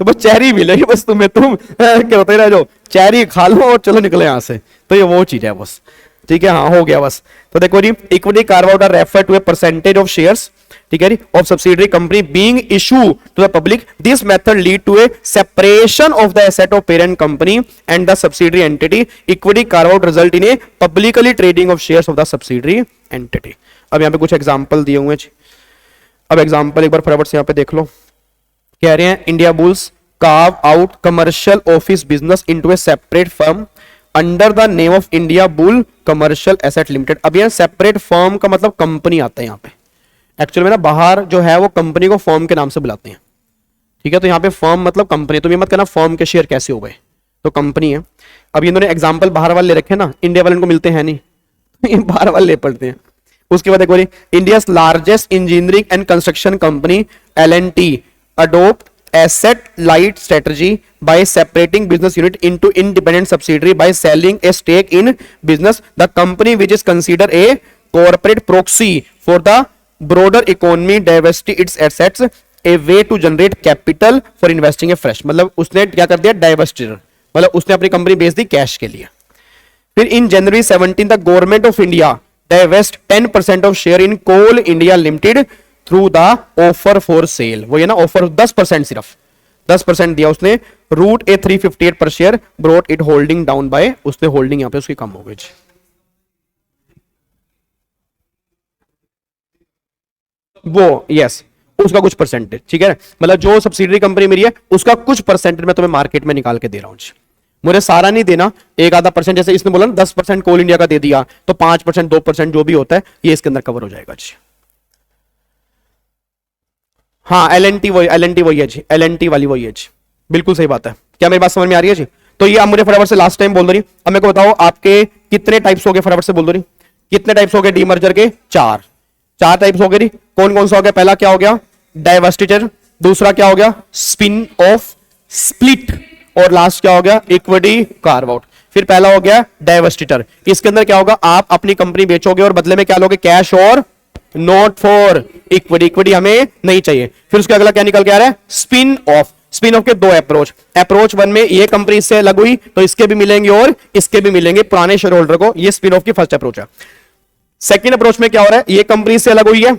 तो बस चेरी मिलेगी बस तुम्हें, तुम क्या होता है जो चेरी खा लो और चलो निकले यहां से, तो ये वो चीज है बस। ठीक है, हाँ हो गया बस। तो देखो जी, equity carve out are refer to a percentage of shares, ठीक है, of subsidiary company being issue to the public. This method lead to a separation of the asset of parent company and the subsidiary entity. Equity carve out result in a publicly trading of shares of the subsidiary entity. अब यहाँ पे कुछ example दिए हुए हैं। अब example एक बार फटाफट से यहाँ पे देख लो। कह रहे हैं India bulls carve out commercial office business into A separate firm under the name of India bull commercial asset limited. अब यह सेपरेट फर्म का मतलब कंपनी आता है यहाँ पे, एक्चुअली में ना बाहर जो है वो कंपनी को फर्म के नाम से बुलाते हैं। ठीक है, तो यहाँ पे फर्म मतलब कंपनी, तो ये मत कहना फर्म के शेयर कैसे हो गए, तो कंपनी है। अब इन्होंने एग्जाम्पल बाहर वाले ले रखे ना, इंडिया वाले को मिलते हैं नहीं, ये बाहर वाले ले पड़ते हैं। उसके बाद देखो India largest engineering and construction company L&T adopt asset light strategy by separating business unit into independent subsidiary by selling a stake in business. The company which is considered a corporate proxy for the broader economy divested its assets, a way to generate capital for investing a fresh। मतलब उसने क्या कर दिया, डाइवर्स्टर, मतलब उसने अपनी company बेच दी cash के लिए। फिर in January 17 the government of India divest 10% of share in coal India limited through the offer for sale. वो ये ना ऑफर 10%, सिर्फ 10% दिया उसने। रूट ए 358 पर share brought it holding down by, उसने होल्डिंग यहां पे उसकी कम हो गई। वो यस उसका कुछ परसेंटेज, ठीक है, मतलब जो सब्सिडरी कंपनी मेरी है उसका कुछ परसेंटेज मैं तुम्हें मार्केट में निकाल के दे रहा हूं। मुझे सारा नहीं देना, एक आधा परसेंट, जैसे इसने बोला ना 10% कोल इंडिया का दे दिया, तो 5% 2% जो भी होता है ये इसके अंदर कवर हो जाएगा जी। हाँ L&T वही, L&T वही है जी, L&T वाली वही है जी, बिल्कुल सही बात है। क्या मेरी बात समझ में आ रही है जी? तो ये आप मुझे फटाफट से लास्ट टाइम बोल दो रही, अब मेरे को बताओ आपके कितने टाइप्स हो गए, फटाफट से बोल दो रही, कितने टाइप्स हो गए डीमर्जर के? चार टाइप्स हो गए। कौन कौन सा हो गया? पहला क्या हो गया? डाइवर्सिटर। दूसरा क्या हो गया? Spin off, split. और लास्ट क्या हो गया? Equity carve out. फिर पहला हो गया डाइवर्सिटर, इसके अंदर क्या होगा, आप अपनी कंपनी बेचोगे और बदले में क्या लोगे? कैश और नॉट फॉर इक्विटी, इक्विटी हमें नहीं चाहिए। फिर उसके अगला क्या निकल के आ रहा है? Spin off. स्पिन ऑफ के दो अप्रोच, अप्रोच वन में ये कंपनी इससे अलग हुई तो इसके भी मिलेंगे और इसके भी मिलेंगे पुराने शेयर होल्डर को, ये स्पिन ऑफ की फर्स्ट अप्रोच है। सेकंड अप्रोच में क्या हो रहा है? ये कंपनी से अलग हुई है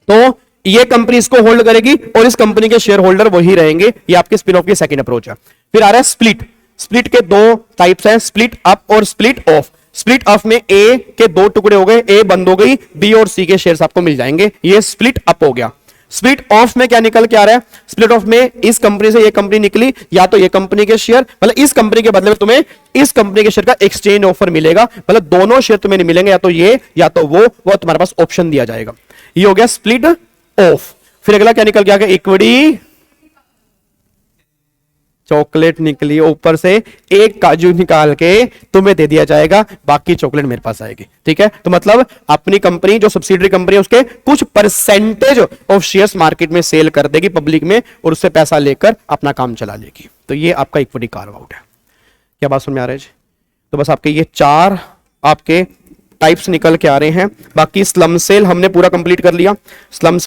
तो ये कंपनी इसको होल्ड करेगी और इस कंपनी के शेयर होल्डर वही रहेंगे, ये आपके स्पिन ऑफ की सेकंड अप्रोच है। फिर आ रहा है स्प्लिट। स्प्लिट के दो टाइप्स हैं, स्प्लिट अप और स्प्लिट ऑफ। स्प्लिट ऑफ में ए के दो टुकड़े हो गए, ए बंद हो गई, बी और सी के शेयर्स आपको मिल जाएंगे, ये स्प्लिट अप हो गया। स्प्लिट ऑफ में क्या निकल के आ रहा है? स्प्लिट ऑफ में इस कंपनी से ये कंपनी निकली, या तो ये कंपनी के शेयर, मतलब इस कंपनी के बदले में तुम्हें इस कंपनी के शेयर का एक्सचेंज ऑफर मिलेगा, मतलब दोनों शेयर तुम्हें नहीं मिलेंगे, या तो ये या तो वो तुम्हारे पास ऑप्शन दिया जाएगा। ये हो गया स्प्लिट ऑफ। फिर अगला क्या निकल गया? इक्विटी, चॉकलेट निकली, ऊपर से एक काजू निकाल के तुम्हें दे दिया जाएगा, बाकी चॉकलेट मेरे पास आएगी। ठीक है, तो मतलब अपनी कंपनी जो सब्सिडरी कंपनी है उसके कुछ परसेंटेज ऑफ शेयर्स मार्केट में सेल कर देगी पब्लिक में और उससे पैसा लेकर अपना काम चला लेगी। तो ये आपका इक्विटी कार्व आउट है। क्या बात समझ में आ रही है? तो बस आपके ये चार आपके टाइप्स निकल के आ रहे हैं। बाकी स्लम सेल हमने पूरा कंप्लीट कर लिया। स्लम